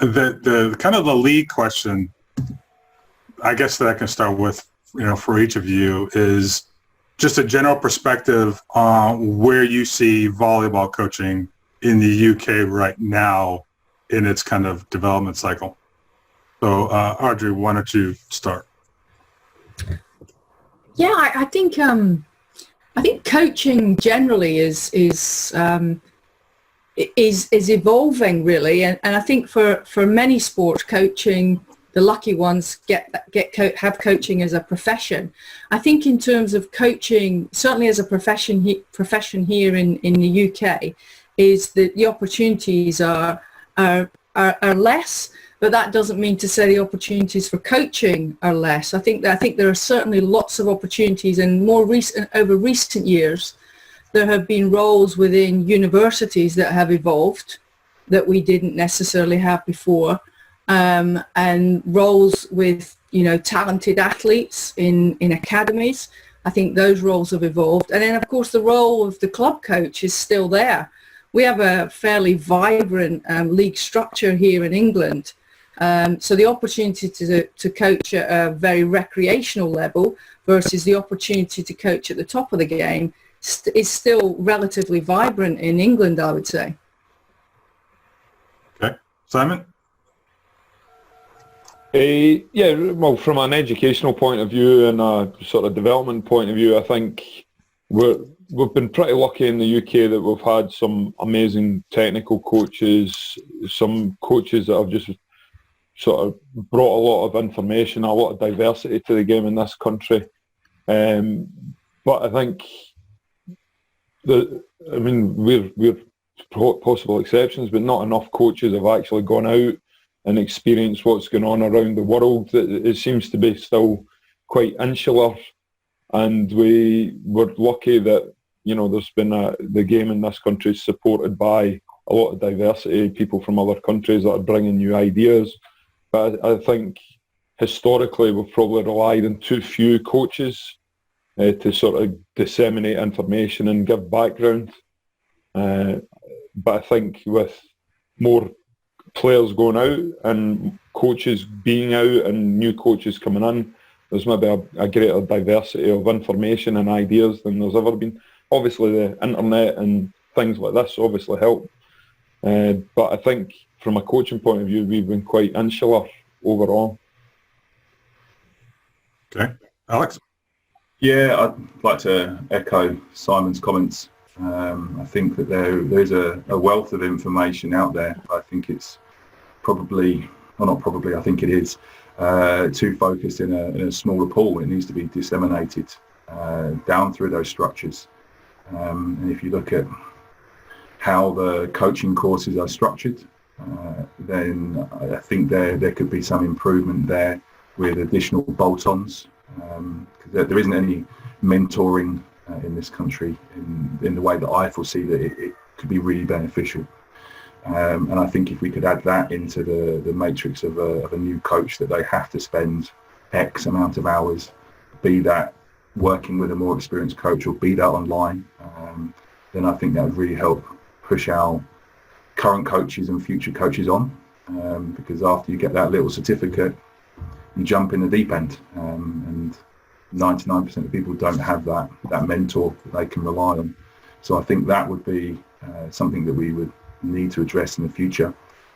The kind of the lead question, I guess that I can start with, for each of you, is just a general perspective on where you see volleyball coaching in the UK right now in its kind of development cycle. So, Audrey, why don't you start? Yeah, I think coaching generally is evolving really, and I think for many sports, coaching, the lucky ones have coaching as a profession. I think in terms of coaching, certainly as a profession here in the UK, is that the opportunities are less, but that doesn't mean to say the opportunities for coaching are less. I think there are certainly lots of opportunities, and over recent years, there have been roles within universities that have evolved that we didn't necessarily have before, and roles with talented athletes in academies. I think those roles have evolved, and then of course the role of the club coach is still there. We have a fairly vibrant league structure here in England. So the opportunity to coach at a very recreational level versus the opportunity to coach at the top of the game is still relatively vibrant in England, I would say. Okay. Simon? Yeah, well, from an educational point of view and a sort of development point of view, I think we've been pretty lucky in the UK that we've had some amazing technical coaches, some coaches that have just sort of brought a lot of information, a lot of diversity to the game in this country. But I think we're possible exceptions, but not enough coaches have actually gone out and experienced what's going on around the world. It seems to be still quite insular, and we're lucky that there's been the game in this country is supported by a lot of diversity, people from other countries that are bringing new ideas. But I think historically we've probably relied on too few coaches to sort of disseminate information and give background. But I think with more players going out and coaches being out and new coaches coming in, there's maybe a greater diversity of information and ideas than there's ever been. Obviously the internet and things like this obviously help. But I think from a coaching point of view, we've been quite insular overall. Okay. Alex? Yeah, I'd like to echo Simon's comments. I think that there's a wealth of information out there. I think it's I think it is too focused in a smaller pool. It needs to be disseminated down through those structures. And if you look at how the coaching courses are structured, then I think there could be some improvement there with additional bolt-ons. There isn't any mentoring in this country in the way that I foresee that it could be really beneficial. And I think if we could add that into the matrix of a new coach, that they have to spend X amount of hours, be that working with a more experienced coach or be that online, then I think that would really help push our current coaches and future coaches on, because after you get that little certificate, you jump in the deep end, and 99% of people don't have that mentor that they can rely on. So I think that would be something that we would need to address in the future.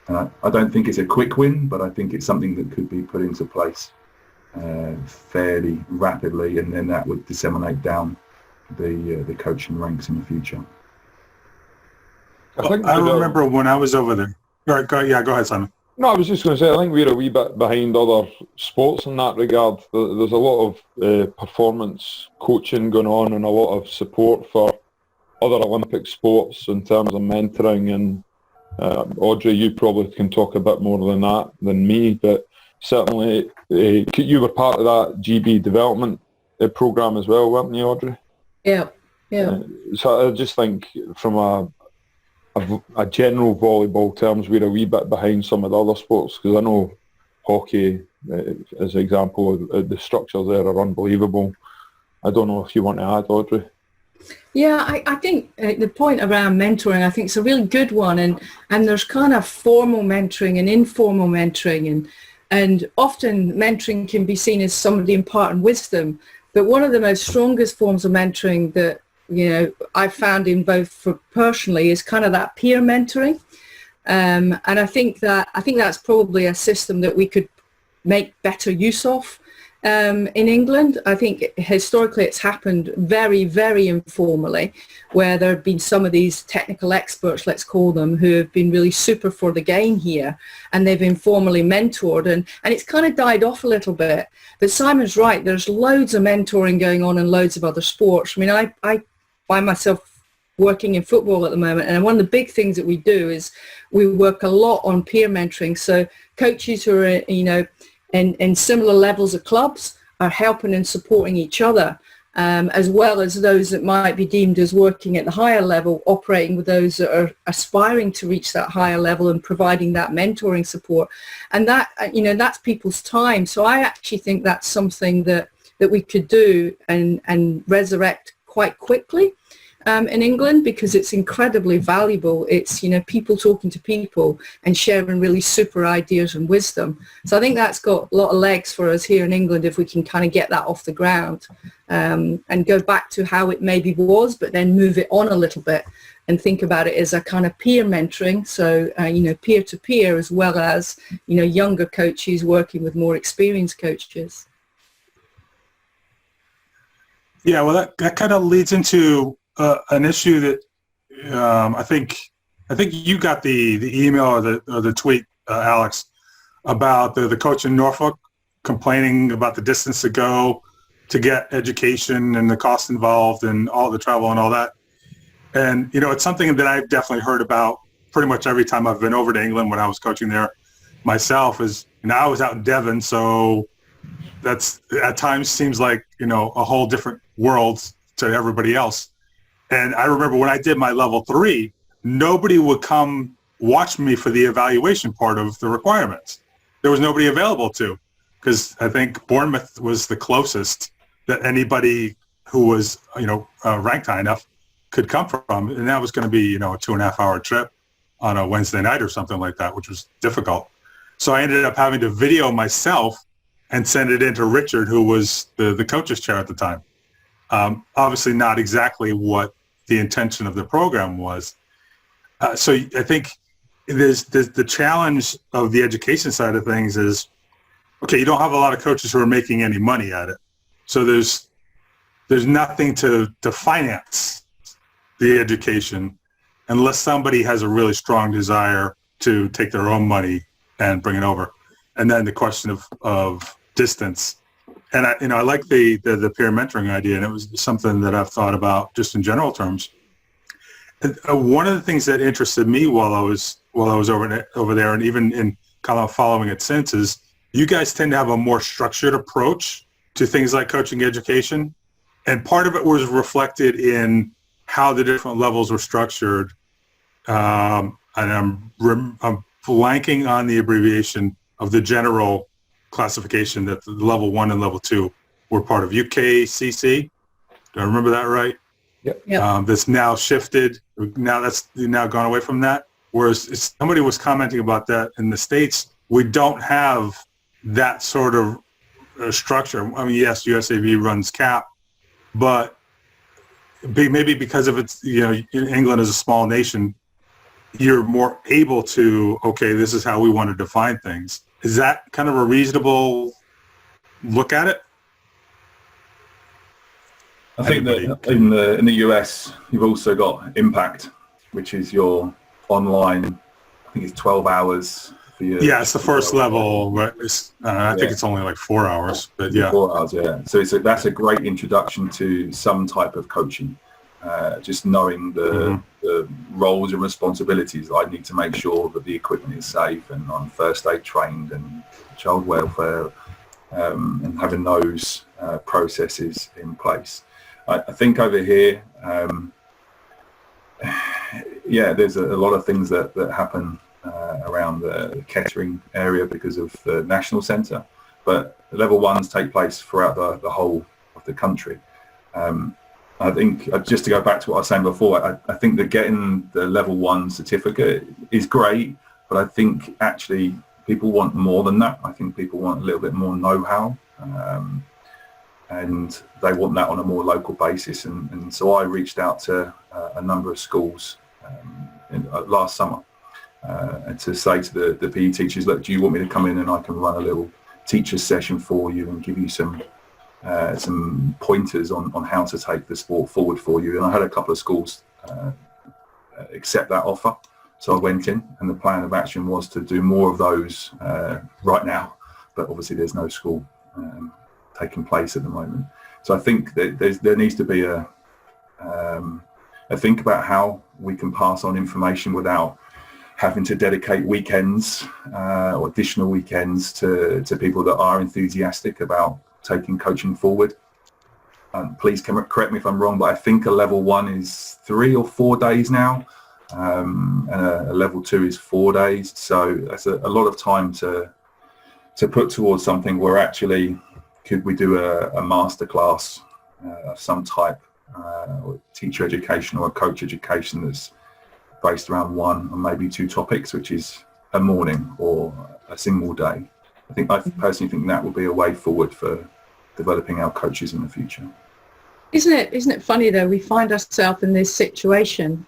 I don't think it's a quick win, but I think it's something that could be put into place fairly rapidly, and then that would disseminate down the coaching ranks in the future. I remember when I was over there. Go ahead, Simon. No, I was just going to say, I think we're a wee bit behind other sports in that regard. There's a lot of performance coaching going on and a lot of support for other Olympic sports in terms of mentoring. And Audrey, you probably can talk a bit more than me, but certainly you were part of that GB development program as well, weren't you, Audrey? Yeah. So I just think from a general volleyball terms, we're a wee bit behind some of the other sports, because I know hockey, as an example, the structures there are unbelievable. I don't know if you want to add, Audrey. Yeah, I think the point around mentoring, I think it's a really good one, and there's kind of formal mentoring and informal mentoring, and often mentoring can be seen as somebody imparting wisdom, but one of the most strongest forms of mentoring that I've found in both for personally is kind of that peer mentoring, and I think that's probably a system that we could make better use of. In England, I think historically it's happened very, very informally, where there have been some of these technical experts, let's call them, who have been really super for the game here, and they've informally mentored, and it's kind of died off a little bit. But Simon's right, there's loads of mentoring going on in loads of other sports. I mean, I find myself working in football at the moment, and one of the big things that we do is we work a lot on peer mentoring. So coaches who are, in similar levels of clubs are helping and supporting each other, as well as those that might be deemed as working at the higher level, operating with those that are aspiring to reach that higher level and providing that mentoring support. And that, that's people's time. So I actually think that's something that we could do and resurrect quite quickly in England, because it's incredibly valuable. It's, people talking to people and sharing really super ideas and wisdom. So I think that's got a lot of legs for us here in England if we can kind of get that off the ground, and go back to how it maybe was, but then move it on a little bit and think about it as a kind of peer mentoring. So, peer to peer, as well as, younger coaches working with more experienced coaches. Yeah, well, that kind of leads into an issue that I think you got the email or the tweet, Alex, about the coach in Norfolk complaining about the distance to go to get education and the cost involved and all the travel and all that. And, it's something that I've definitely heard about pretty much every time I've been over to England when I was coaching there myself. I was out in Devon, so that's at times seems like, a whole different world to everybody else. And I remember when I did my level 3, nobody would come watch me for the evaluation part of the requirements. There was nobody available to, because I think Bournemouth was the closest that anybody who was, ranked high enough could come from. And that was going to be, a 2.5-hour trip on a Wednesday night or something like that, which was difficult. So I ended up having to video myself and send it in to Richard, who was the coach's chair at the time. Obviously not exactly what the intention of the program was. So I think there's the challenge of the education side of things is, okay, you don't have a lot of coaches who are making any money at it. So there's nothing to finance the education unless somebody has a really strong desire to take their own money and bring it over. And then the question of distance. And I like the peer mentoring idea, and it was something that I've thought about just in general terms. And one of the things that interested me while I was over there, and even in kind of following it since, is you guys tend to have a more structured approach to things like coaching education, and part of it was reflected in how the different levels were structured. And I'm blanking on the abbreviation of the general classification that the level 1 and level 2 were part of UKCC. Do I remember that right? Yep. That's now shifted. That's now gone away from that. Whereas somebody was commenting about that in the States, we don't have that sort of structure. I mean, yes, USAV runs CAP, but maybe because of its, England is a small nation, you're more able to, okay, this is how we want to define things. Is that kind of a reasonable look at it? I think that in the US, you've also got Impact, which is your online, I think it's 12 hours for your... Yeah, it's the first level, but I think it's only like 4 hours, but yeah. 4 hours, yeah. So that's a great introduction to some type of coaching. Just knowing the roles and responsibilities. I need to make sure that the equipment is safe and I'm first aid trained and child welfare, and having those processes in place. I think over here, there's a lot of things that happen around the Kettering area because of the national centre, but level 1s take place throughout the whole of the country. I think, just to go back to what I was saying before, I think that getting the level 1 certificate is great, but I think actually people want more than that. I think people want a little bit more know-how, and they want that on a more local basis. And so I reached out to a number of schools last summer and to say to the PE teachers, look, do you want me to come in and I can run a little teacher session for you and give you some pointers on how to take the sport forward for you? And I had a couple of schools accept that offer. So I went in, and the plan of action was to do more of those right now. But obviously there's no school taking place at the moment. So I think that there needs to be a think about how we can pass on information without having to dedicate weekends or additional weekends to people that are enthusiastic about taking coaching forward. Please correct me if I'm wrong, but I think a level 1 is 3 or 4 days now, and a level 2 is 4 days. So that's a lot of time to put towards something where actually could we do a masterclass of some type, or teacher education or a coach education that's based around 1 or maybe 2 topics, which is a morning or a single day. I personally think that would be a way forward for developing our coaches in the future. Isn't it funny though, we find ourselves in this situation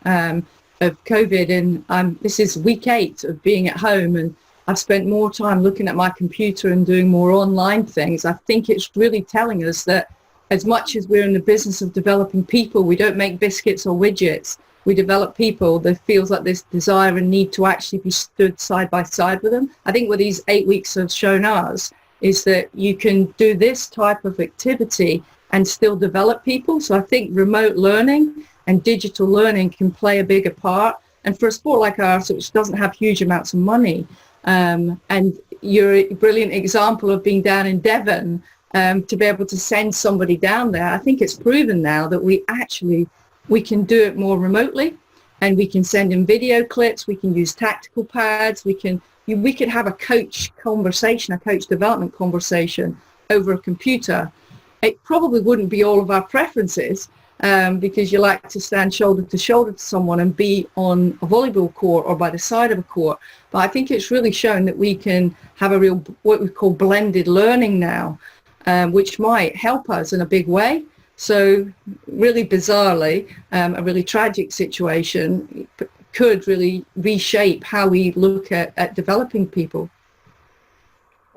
of COVID, and this is week 8 of being at home, and I've spent more time looking at my computer and doing more online things. I think it's really telling us that as much as we're in the business of developing people, we don't make biscuits or widgets. We develop people. There feels like this desire and need to actually be stood side by side with them. I think what these 8 weeks have shown us is that you can do this type of activity and still develop people. So I think remote learning and digital learning can play a bigger part. And for a sport like ours, which doesn't have huge amounts of money, and you're a brilliant example of being down in Devon, to be able to send somebody down there, I think it's proven now that we can do it more remotely, and we can send in video clips, we can use tactical pads, we could have a coach conversation, a coach development conversation over a computer. It probably wouldn't be all of our preferences, because you like to stand shoulder to shoulder to someone and be on a volleyball court or by the side of a court. But I think it's really shown that we can have a real, what we call blended learning now, which might help us in a big way. So really bizarrely, a really tragic situation could really reshape how we look at developing people.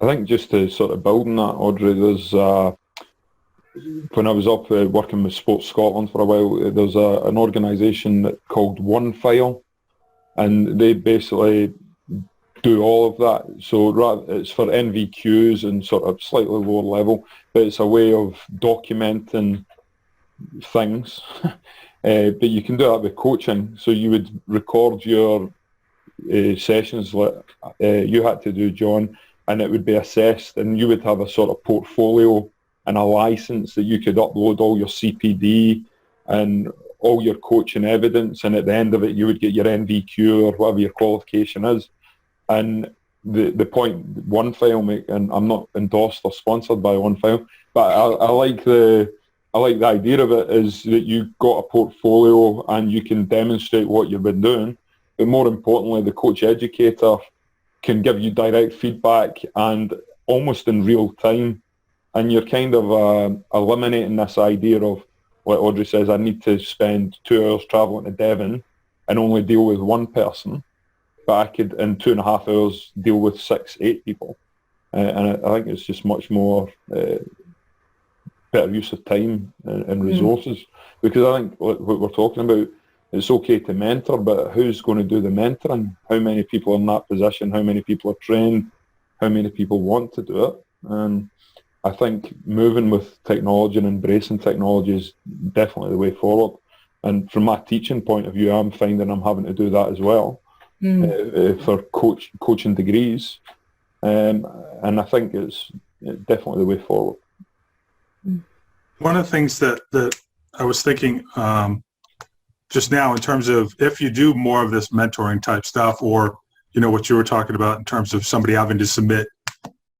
I think just to sort of build on that, Audrey, there's when I was up working with Sports Scotland for a while, there's an organisation called OneFile, and they basically do all of that. So it's for NVQs and sort of slightly lower level, but it's a way of documenting things. But you can do that with coaching. So you would record your sessions like you had to do, John, and it would be assessed, and you would have a sort of portfolio and a license that you could upload all your CPD and all your coaching evidence, and at the end of it you would get your NVQ or whatever your qualification is. And the point OneFile make, and I'm not endorsed or sponsored by OneFile, but I like the idea of it, is that you've got a portfolio and you can demonstrate what you've been doing, but more importantly the coach educator can give you direct feedback and almost in real time. And you're kind of eliminating this idea of, like Audrey says, I need to spend 2 hours travelling to Devon and only deal with one person, but I could in 2.5 hours deal with 6-8 people. And I think it's just much more better use of time and resources. Because I think what we're talking about, it's okay to mentor, but who's going to do the mentoring? How many people are in that position? How many people are trained? How many people want to do it? And I think moving with technology and embracing technology is definitely the way forward. And from my teaching point of view, I'm finding I'm having to do that as well for coaching degrees. And I think it's definitely the way forward. One of the things that I was thinking just now, in terms of if you do more of this mentoring type stuff, or what you were talking about in terms of somebody having to submit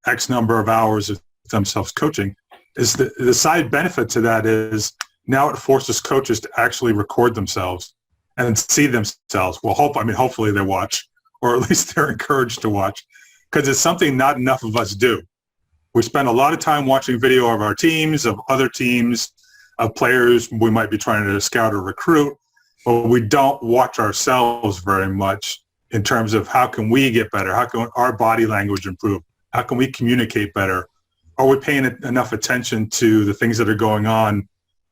X number of hours of themselves coaching, is the side benefit to that is Now it forces coaches to actually record themselves and see themselves. Well, hopefully they watch, or at least they're encouraged to watch, because it's something not enough of us do. We spend a lot of time watching video of our teams, of other teams, of players we might be trying to scout or recruit, but we don't watch ourselves very much in terms of how can we get better? How can our body language improve? How can we communicate better? Are we paying enough attention to the things that are going on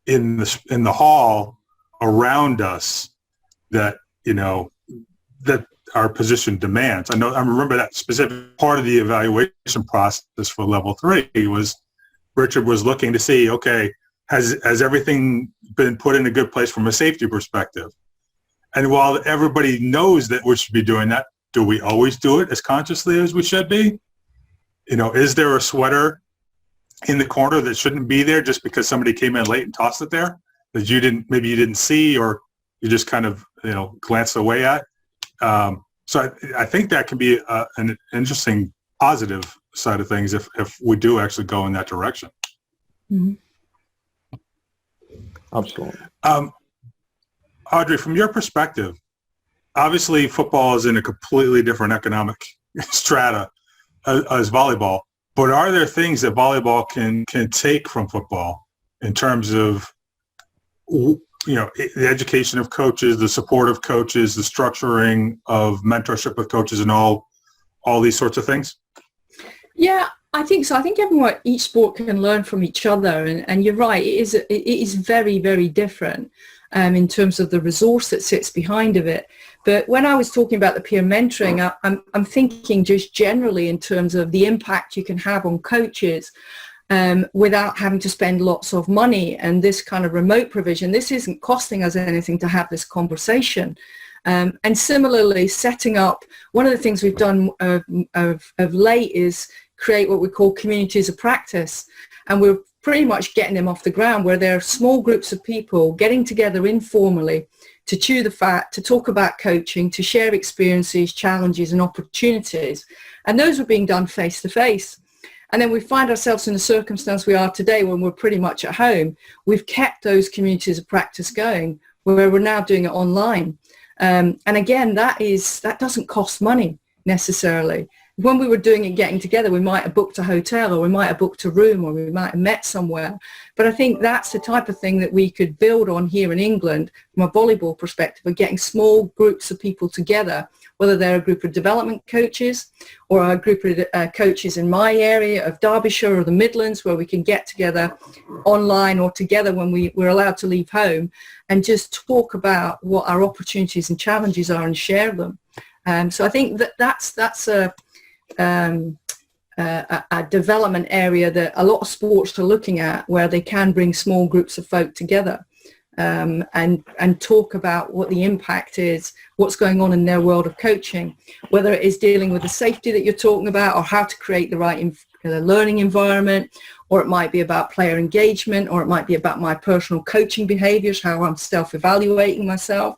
in the hall around us that, that our position demands? I remember that specific part of the evaluation process for level 3 was Richard was looking to see, okay, has everything been put in a good place from a safety perspective? And while everybody knows that we should be doing that, do we always do it as consciously as we should be? Is there a sweater in the corner that shouldn't be there just because somebody came in late and tossed it there that maybe you didn't see, or you just kind of, glanced away at? So I think that can be an interesting positive side of things if we do actually go in that direction. Mm-hmm. Absolutely. Audrey, from your perspective, obviously football is in a completely different economic strata as volleyball, but are there things that volleyball can take from football in terms of, the education of coaches, the support of coaches, the structuring of mentorship with coaches, and all these sorts of things? Yeah, I think so. I think each sport can learn from each other, and you're right. It is very, very different in terms of the resource that sits behind of it. But when I was talking about the peer mentoring, I'm thinking just generally in terms of the impact you can have on coaches without having to spend lots of money. And this kind of remote provision, this isn't costing us anything to have this conversation. And similarly, setting up, one of the things we've done of late is create what we call communities of practice. And we're pretty much getting them off the ground, where there are small groups of people getting together informally to chew the fat, to talk about coaching, to share experiences, challenges and opportunities. And those were being done face to face. And then we find ourselves in the circumstance we are today when we're pretty much at home. We've kept those communities of practice going, where we're now doing it online. And again, that doesn't cost money necessarily. When we were doing it, getting together, we might have booked a hotel, or we might have booked a room, or we might have met somewhere. But I think that's the type of thing that we could build on here in England from a volleyball perspective, of getting small groups of people together, whether they're a group of development coaches or a group of coaches in my area of Derbyshire or the Midlands, where we can get together online or together when we're allowed to leave home and just talk about what our opportunities and challenges are and share them. So I think that's a development area that a lot of sports are looking at, where they can bring small groups of folk together and talk about what the impact is, what's going on in their world of coaching, whether it is dealing with the safety that you're talking about, or how to create the right learning environment, or it might be about player engagement, or it might be about my personal coaching behaviors, how I'm self-evaluating myself.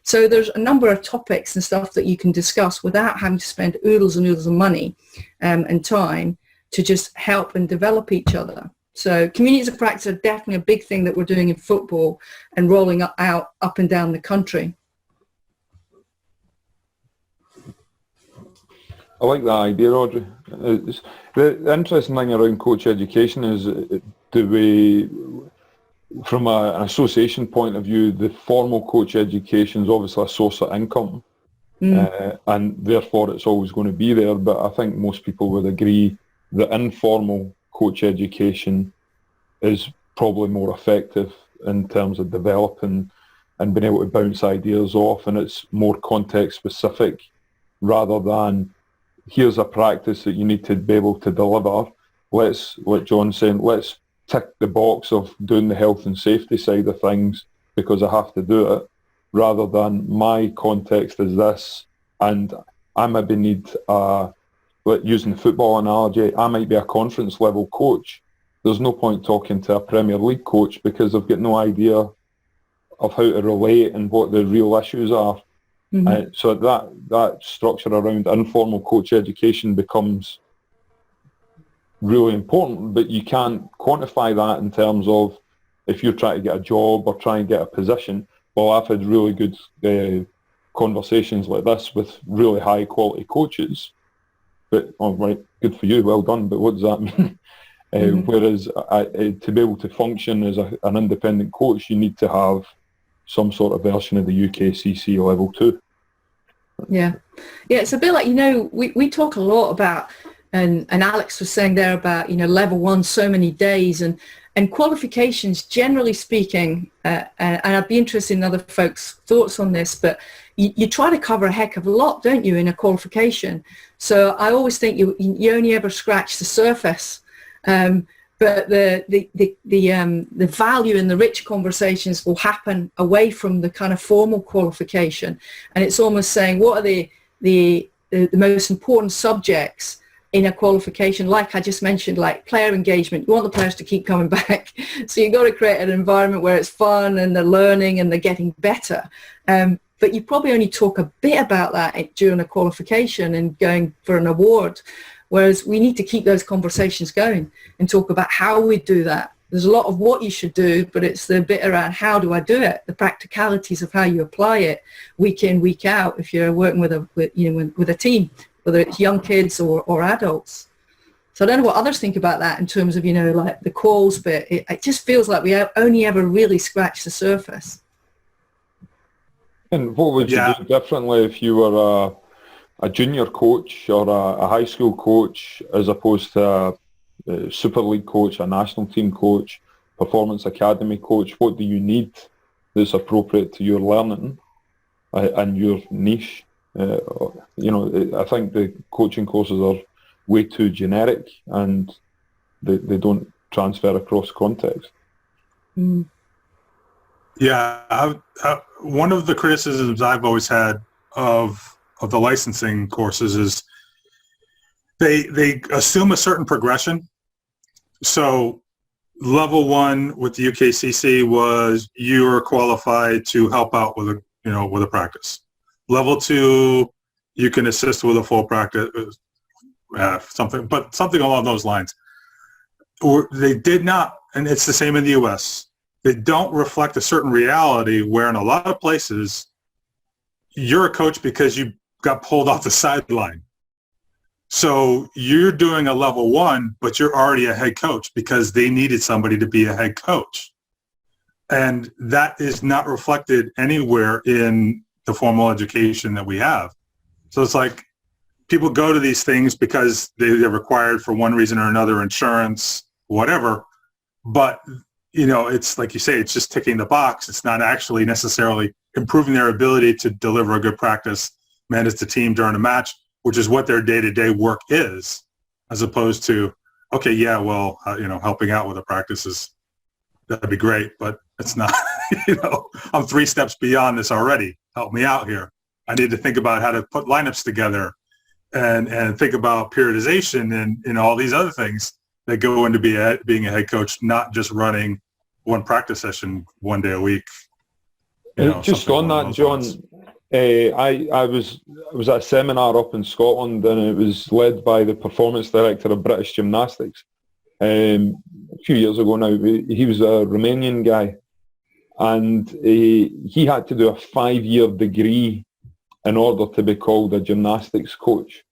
So there's a number of topics and stuff that you can discuss without having to spend oodles and oodles of money and time to just help and develop each other. So communities of practice are definitely a big thing that we're doing in football and rolling out up and down the country. I like that idea, Audrey. The interesting thing around coach education is, do we, from an association point of view, the formal coach education is obviously a source of income, and therefore it's always going to be there. But I think most people would agree that informal coach education is probably more effective in terms of developing and being able to bounce ideas off, and it's more context specific rather than here's a practice that you need to be able to deliver. Let's, like John's saying, let's tick the box of doing the health and safety side of things because I have to do it, rather than my context is this, and I maybe need, using the football analogy, I might be a conference level coach. There's no point talking to a Premier League coach because they've got no idea of how to relate and what the real issues are. Mm-hmm. So that structure around informal coach education becomes really important, but you can't quantify that in terms of if you're trying to get a job or try and get a position. Well, I've had really good conversations like this with really high quality coaches. But, all right, good for you, well done, but what does that mean? Whereas to be able to function as an independent coach, you need to have some sort of version of the UKCC level 2. Yeah, it's a bit like, we talk a lot about, and Alex was saying there about, level 1, so many days, and qualifications, generally speaking, and I'd be interested in other folks' thoughts on this, but you try to cover a heck of a lot, don't you, in a qualification? So I always think you only ever scratch the surface. But the value and the rich conversations will happen away from the kind of formal qualification, and it's almost saying, what are the most important subjects in a qualification? Like I just mentioned, like player engagement. You want the players to keep coming back, so you've got to create an environment where it's fun and they're learning and they're getting better. But you probably only talk a bit about that during a qualification and going for an award. Whereas we need to keep those conversations going and talk about how we do that. There's a lot of what you should do, but it's the bit around how do I do it, the practicalities of how you apply it week in, week out, if you're working with a team, whether it's young kids or adults. So I don't know what others think about that in terms of, like the quals bit. It just feels like we only ever really scratched the surface. And what would you do differently if you were a junior coach or a high school coach as opposed to a Super League coach, a national team coach, performance academy coach? What do you need that's appropriate to your learning and your niche? I think the coaching courses are way too generic and they don't transfer across context. Mm. Yeah, one of the criticisms I've always had of the licensing courses is they assume a certain progression. So level 1 with the UKCC was you are qualified to help out with a practice. Level 2, you can assist with a full practice, something along those lines. Or they did not, and it's the same in the US. They don't reflect a certain reality where in a lot of places you're a coach because you got pulled off the sideline. So you're doing a level 1, but you're already a head coach because they needed somebody to be a head coach. And that is not reflected anywhere in the formal education that we have. So it's like people go to these things because they're required for one reason or another, insurance, whatever. But, it's like you say, it's just ticking the box. It's not actually necessarily improving their ability to deliver a good practice, manage the team during a match, which is what their day-to-day work is, as opposed to, okay, yeah, well, helping out with a practice that'd be great, but it's not, I'm 3 steps beyond this already. Help me out here. I need to think about how to put lineups together and think about periodization and all these other things that go into being a head coach, not just running one practice session 1 day a week. Just on that, John, I was at a seminar up in Scotland and it was led by the performance director of British Gymnastics a few years ago now. He was a Romanian guy and he had to do a 5-year degree in order to be called a gymnastics coach.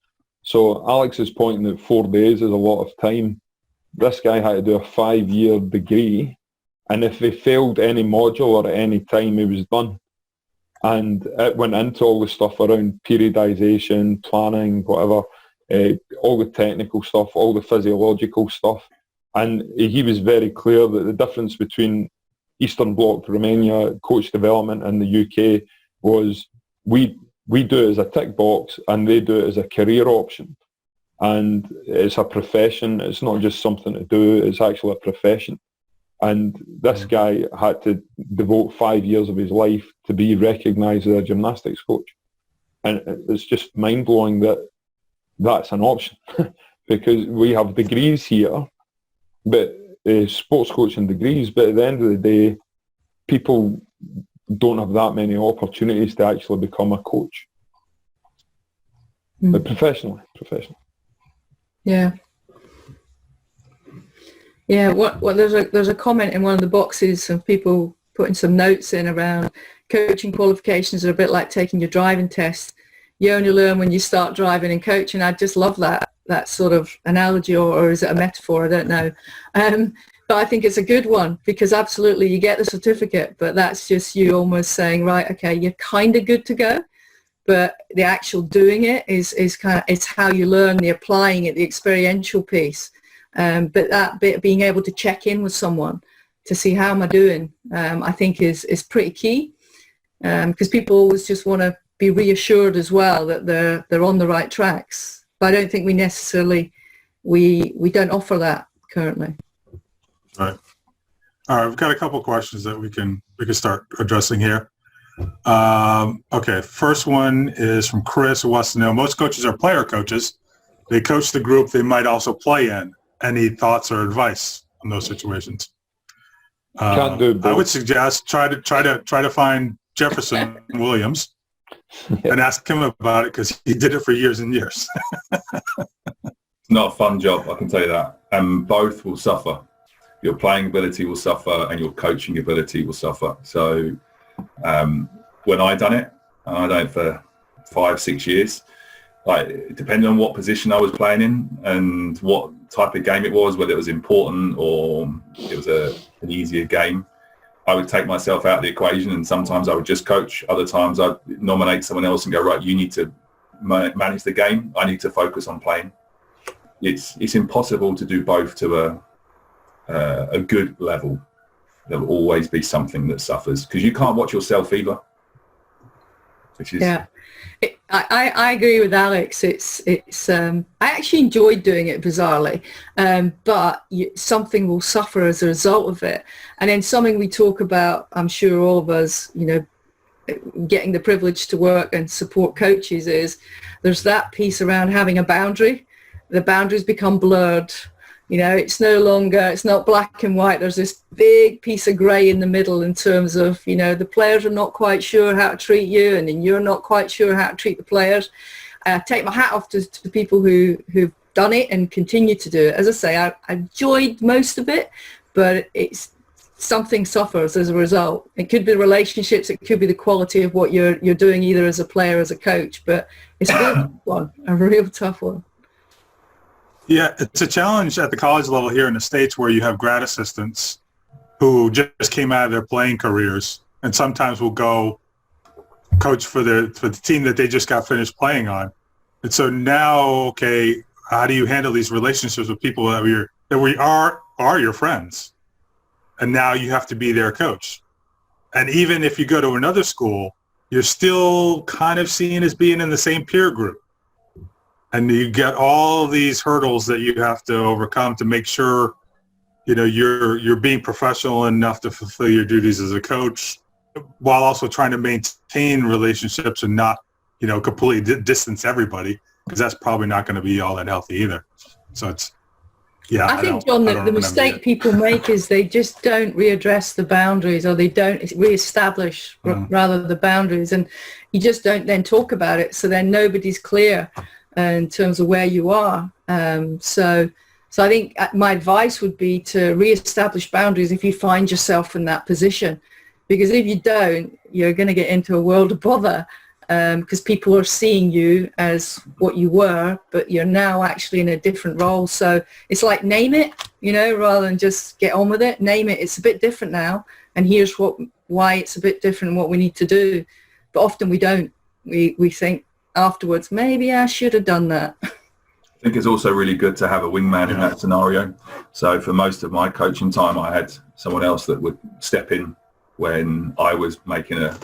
So Alex is pointing that 4 days is a lot of time. This guy had to do a 5-year degree, and if he failed any module or at any time, he was done. And it went into all the stuff around periodization, planning, whatever, all the technical stuff, all the physiological stuff. And he was very clear that the difference between Eastern Bloc Romania coach development in the UK was we do it as a tick box and they do it as a career option. And it's a profession. It's not just something to do. It's actually a profession. And this guy had to devote 5 years of his life to be recognised as a gymnastics coach. And it's just mind-blowing that that's an option because we have degrees here, but sports coaching degrees, but at the end of the day, people don't have that many opportunities to actually become a coach. But professionally. Yeah. Yeah, there's a comment in one of the boxes of people putting some notes in around coaching qualifications are a bit like taking your driving test. You only learn when you start driving and coaching. I just love that sort of analogy, or is it a metaphor? I don't know. But I think it's a good one, because absolutely you get the certificate, but that's just you almost saying, right, okay, you're kind of good to go. But the actual doing it is kind of, it's how you learn, the applying it, the experiential piece. But that bit, being able to check in with someone to see how am I doing, I think is pretty key, because people always just want to be reassured as well that they're on the right tracks. But I don't think we necessarily, we don't offer that currently. Right. All right, we've got a couple of questions that we can start addressing here. Okay, first one is from Chris, who wants to know, most coaches are player coaches. They coach the group they might also play in. Any thoughts or advice on those situations? Can't do both. I would suggest try to find Jefferson Williams and ask him about it, because he did it for years and years. It's not a fun job, I can tell you that. And both will suffer. Your playing ability will suffer and your coaching ability will suffer. So when I done it, and I done it for 5-6 years, like, depending on what position I was playing in and what type of game it was, whether it was important or it was an easier game, I would take myself out of the equation, and sometimes I would just coach. Other times I'd nominate someone else and go, right, you need to manage the game. I need to focus on playing. It's impossible to do both to a good level. There will always be something that suffers, because you can't watch yourself either. Which is, yeah, I agree with Alex. It's I actually enjoyed doing it, bizarrely, but something will suffer as a result of it. And then something we talk about, I'm sure all of us, getting the privilege to work and support coaches, is there's that piece around having a boundary. The boundaries become blurred. It's no longer, it's not black and white. There's this big piece of grey in the middle in terms of, the players are not quite sure how to treat you, and then you're not quite sure how to treat the players. Take my hat off to the people who've done it and continue to do it. As I say, I enjoyed most of it, but it's something suffers as a result. It could be relationships, it could be the quality of what you're doing, either as a player or as a coach, but it's a real tough one. Yeah, it's a challenge at the college level here in the States, where you have grad assistants who just came out of their playing careers and sometimes will go coach for the team that they just got finished playing on. And so now, okay, how do you handle these relationships with people that we are your friends? And now you have to be their coach. And even if you go to another school, you're still kind of seen as being in the same peer group. And you get all these hurdles that you have to overcome to make sure, you're being professional enough to fulfill your duties as a coach, while also trying to maintain relationships and not, completely distance everybody, because that's probably not going to be all that healthy either. So it's, yeah. I think, John, the mistake people make is they just don't readdress the boundaries, or they don't reestablish rather the boundaries, and you just don't then talk about it. So then nobody's clear in terms of where you are. So I think my advice would be to reestablish boundaries if you find yourself in that position, because if you don't, you're going to get into a world of bother, because people are seeing you as what you were, but you're now actually in a different role. So it's like, name it, rather than just get on with it. Name it. It's a bit different now, and here's why it's a bit different and what we need to do. But often we don't. We think afterwards, maybe I should have done that. I think it's also really good to have a wingman in that scenario. So for most of my coaching time, I had someone else that would step in when I was making an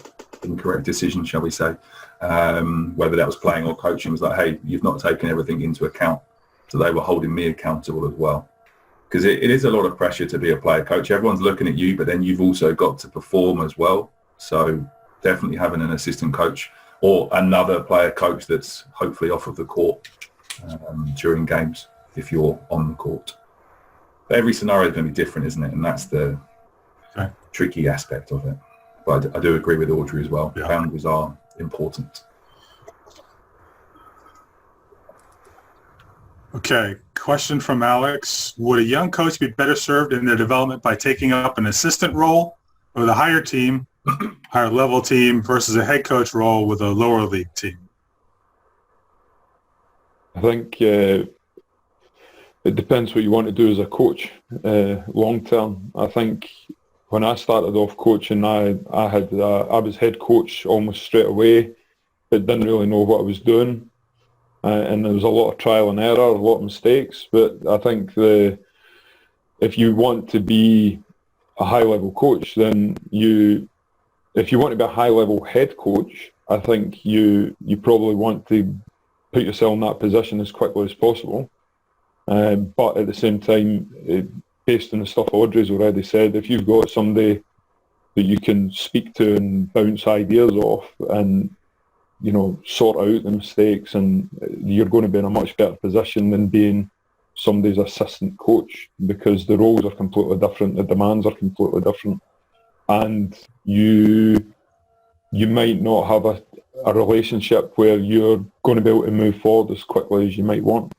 incorrect decision, shall we say, whether that was playing or coaching. Was like, hey, you've not taken everything into account. So they were holding me accountable as well. Because it is a lot of pressure to be a player coach. Everyone's looking at you, but then you've also got to perform as well. So definitely having an assistant coach or another player coach that's hopefully off of the court during games if you're on the court. But every scenario is going to be different, isn't it? And that's the tricky aspect of it. But I do agree with Audrey as well. Yeah. Boundaries are important. Okay, question from Alex. Would a young coach be better served in their development by taking up an assistant role with a higher team, higher level team versus a head coach role with a lower league team? I think it depends what you want to do as a coach long term. I think when I started off coaching, I was head coach almost straight away, but didn't really know what I was doing. And there was a lot of trial and error, a lot of mistakes. But I think if you want to be a high-level coach, then if you want to be a high-level head coach, I think you probably want to put yourself in that position as quickly as possible. But at the same time, based on the stuff Audrey's already said, if you've got somebody that you can speak to and bounce ideas off and sort out the mistakes, and you're going to be in a much better position than being somebody's assistant coach, because the roles are completely different, the demands are completely different, and you might not have a relationship where you're going to be able to move forward as quickly as you might want.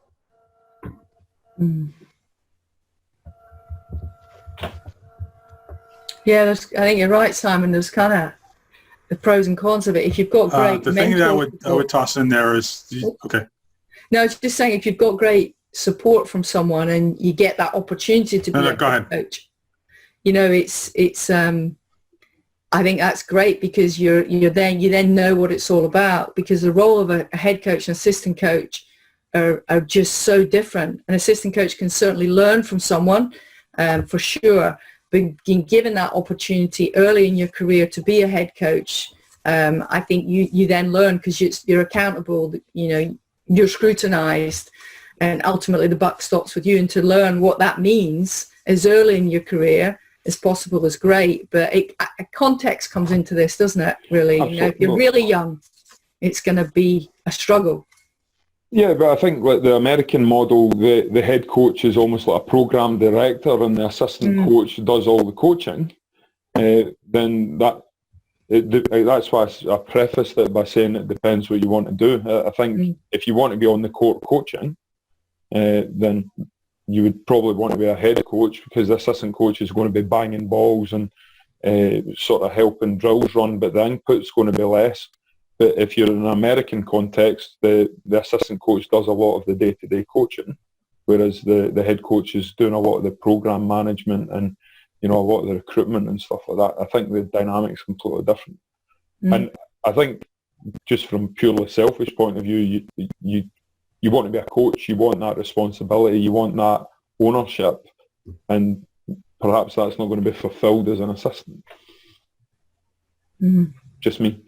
Yeah, I think you're right, Simon. There's kind of the pros and cons of it. If you've got great the thing that I would toss in there is, okay. No, I was just saying, if you've got great support from someone and you get that opportunity to be a coach, it's I think that's great, because you then know what it's all about, because the role of a head coach and assistant coach are just so different. An assistant coach can certainly learn from someone, for sure, but being given that opportunity early in your career to be a head coach, I think you then learn, because you're accountable, you're scrutinized, and ultimately the buck stops with you. And to learn what that means as early in your career as possible is great. But context comes into this, doesn't it, really? If you're really young, it's going to be a struggle. Yeah, but I think like the American model, the head coach is almost like a program director, and the assistant coach does all the coaching. Then that's why I prefaced it by saying it depends what you want to do. I think if you want to be on the court coaching, then you would probably want to be a head coach, because the assistant coach is going to be banging balls and sort of helping drills run, but the input's going to be less. But if you're in an American context, the assistant coach does a lot of the day-to-day coaching, whereas the head coach is doing a lot of the program management and a lot of the recruitment and stuff like that. I think the dynamic's completely different. And I think just from purely selfish point of view, you want to be a coach, you want that responsibility, you want that ownership, and perhaps that's not going to be fulfilled as an assistant. Just me.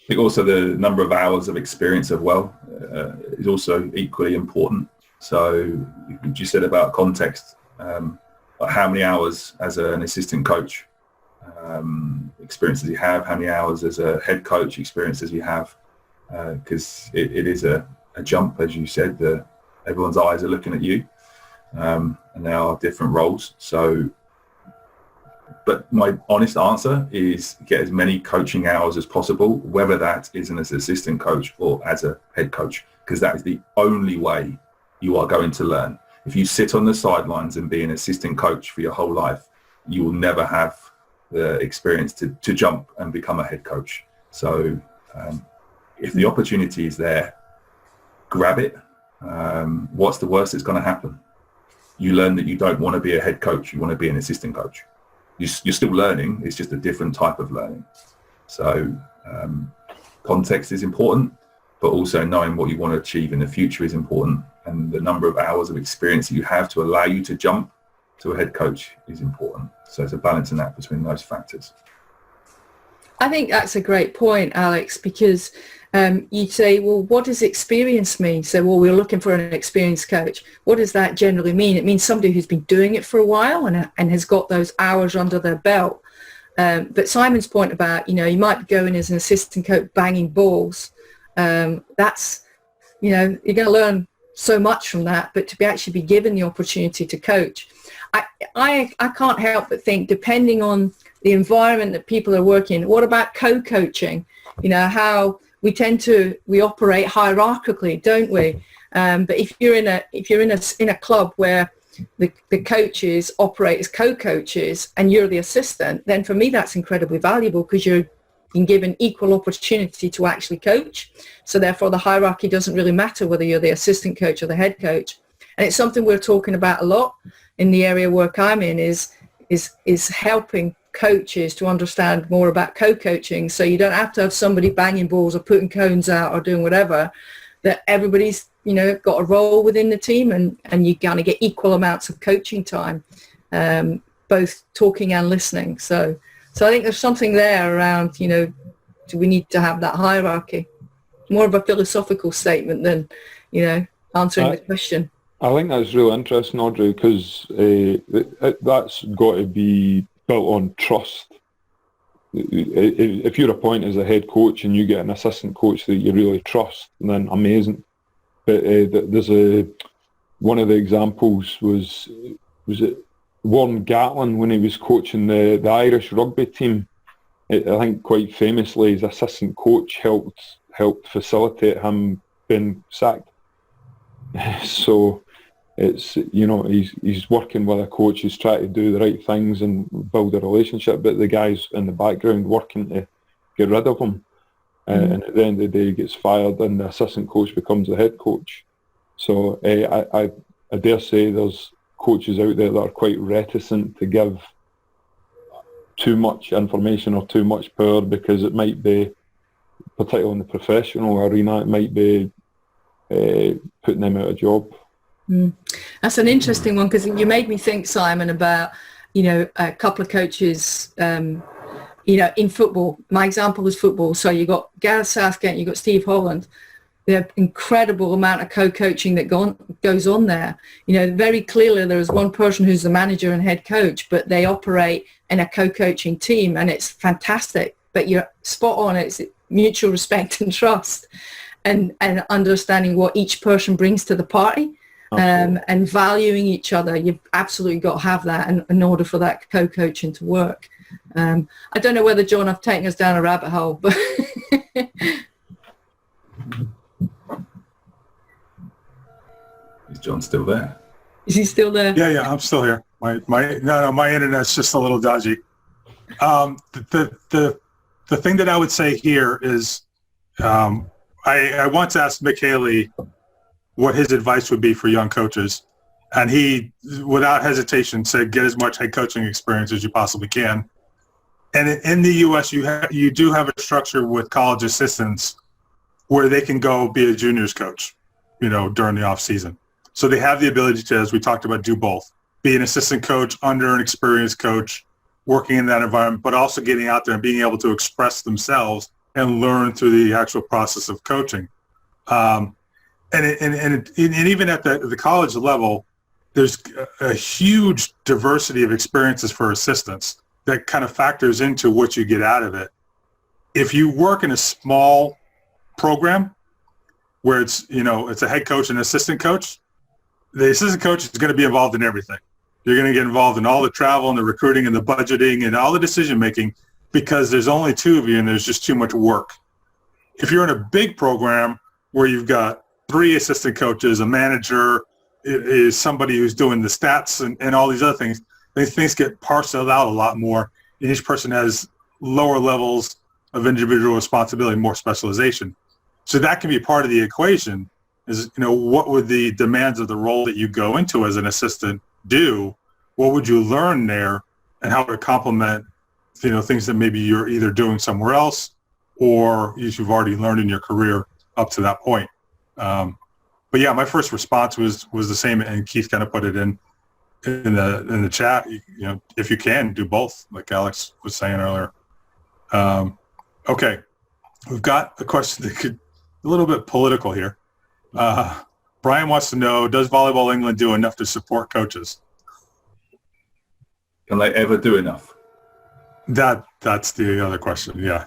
I think also the number of hours of experience as well is also equally important. So you said about context, how many hours as an assistant coach experiences you have, how many hours as a head coach experiences you have, because it is a jump, as you said. Everyone's eyes are looking at you, and there are different roles. So, but my honest answer is get as many coaching hours as possible, whether that is as an assistant coach or as a head coach, because that is the only way you are going to learn. If you sit on the sidelines and be an assistant coach for your whole life, you will never have the experience to jump and become a head coach. So if the opportunity is there, grab it. What's the worst that's going to happen? You learn that you don't want to be a head coach, you want to be an assistant coach. You're still learning, it's just a different type of learning. So context is important, but also knowing what you want to achieve in the future is important. And the number of hours of experience that you have to allow you to jump to a head coach is important. So it's a balancing act between those factors. I think that's a great point, Alex, because you'd say, well, what does experience mean? So, well, we're looking for an experienced coach. What does that generally mean? It means somebody who's been doing it for a while and has got those hours under their belt. But Simon's point about, you might be going as an assistant coach banging balls. That's, you're going to learn so much from that, but to be actually be given the opportunity to coach. I can't help but think, depending on the environment that people are working, what about co-coaching? How we operate hierarchically, don't we? But if you're in a club where the coaches operate as co-coaches and you're the assistant, then for me that's incredibly valuable because you're being given equal opportunity to actually coach. So therefore the hierarchy doesn't really matter whether you're the assistant coach or the head coach. And it's something we're talking about a lot in the area of work I'm in is helping coaches to understand more about co-coaching, so you don't have to have somebody banging balls or putting cones out or doing whatever, that everybody's got a role within the team and you kind of get equal amounts of coaching time, both talking and listening. So I think there's something there around, do we need to have that hierarchy? More of a philosophical statement than, answering the question. I think that's really interesting, Audrey, because that's got to be built on trust. If you're appointed as a head coach and you get an assistant coach that you really trust, then amazing. But there's one of the examples was it Warren Gatlin when he was coaching the Irish rugby team. I think quite famously his assistant coach helped facilitate him being sacked. So it's, he's working with a coach who's trying to do the right things and build a relationship, but the guy's in the background working to get rid of him. And at the end of the day he gets fired and the assistant coach becomes the head coach. So I dare say there's coaches out there that are quite reticent to give too much information or too much power, because it might be, particularly in the professional arena, it might be putting them out of job. That's an interesting one, because you made me think, Simon, about a couple of coaches in football. My example was football. So you got Gareth Southgate, you got Steve Holland. The incredible amount of co-coaching that goes on there. Very clearly there is one person who's the manager and head coach, but they operate in a co-coaching team, and it's fantastic. But you're spot on. It's mutual respect and trust, and understanding what each person brings to the party. And valuing each other. You've absolutely got to have that in order for that co-coaching to work. I don't know whether, John, I've taken us down a rabbit hole, but is John still there? Is he still there? Yeah, I'm still here. My internet's just a little dodgy. The thing that I would say here is I once asked Mick Haley what his advice would be for young coaches, and he, without hesitation, said get as much head coaching experience as you possibly can. And in the U.S., you do have a structure with college assistants where they can go be a juniors coach, during the off season. So they have the ability to, as we talked about, do both. Be an assistant coach under an experienced coach, working in that environment, but also getting out there and being able to express themselves and learn through the actual process of coaching. And even at the college level, there's a huge diversity of experiences for assistants that kind of factors into what you get out of it. If you work in a small program where it's a head coach and assistant coach, the assistant coach is going to be involved in everything. You're going to get involved in all the travel and the recruiting and the budgeting and all the decision making, because there's only two of you and there's just too much work. If you're in a big program where you've got 3 assistant coaches, a manager, is somebody who's doing the stats and all these other things, things get parceled out a lot more. And each person has lower levels of individual responsibility, more specialization. So that can be part of the equation is, what would the demands of the role that you go into as an assistant do? What would you learn there, and how would it complement, things that maybe you're either doing somewhere else or you've already learned in your career up to that point. But yeah, my first response was the same, and Keith kind of put it in the chat. If you can, do both, like Alex was saying earlier. Okay, we've got a question that could a little bit political here. Brian wants to know: does Volleyball England do enough to support coaches? Can they ever do enough? That's the other question. Yeah.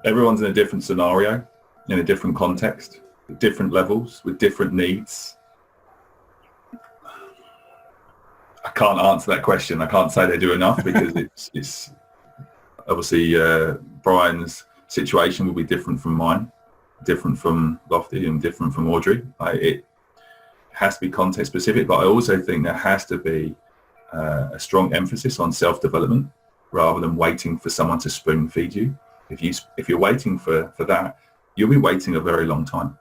Everyone's in a different scenario, in a different context, at different levels, with different needs. I can't answer that question. I can't say they do enough because it's obviously Brian's situation will be different from mine. different from Lofty and different from Audrey. It has to be context specific, but I also think there has to be a strong emphasis on self-development rather than waiting for someone to spoon feed you. If you're waiting for that, you'll be waiting a very long time.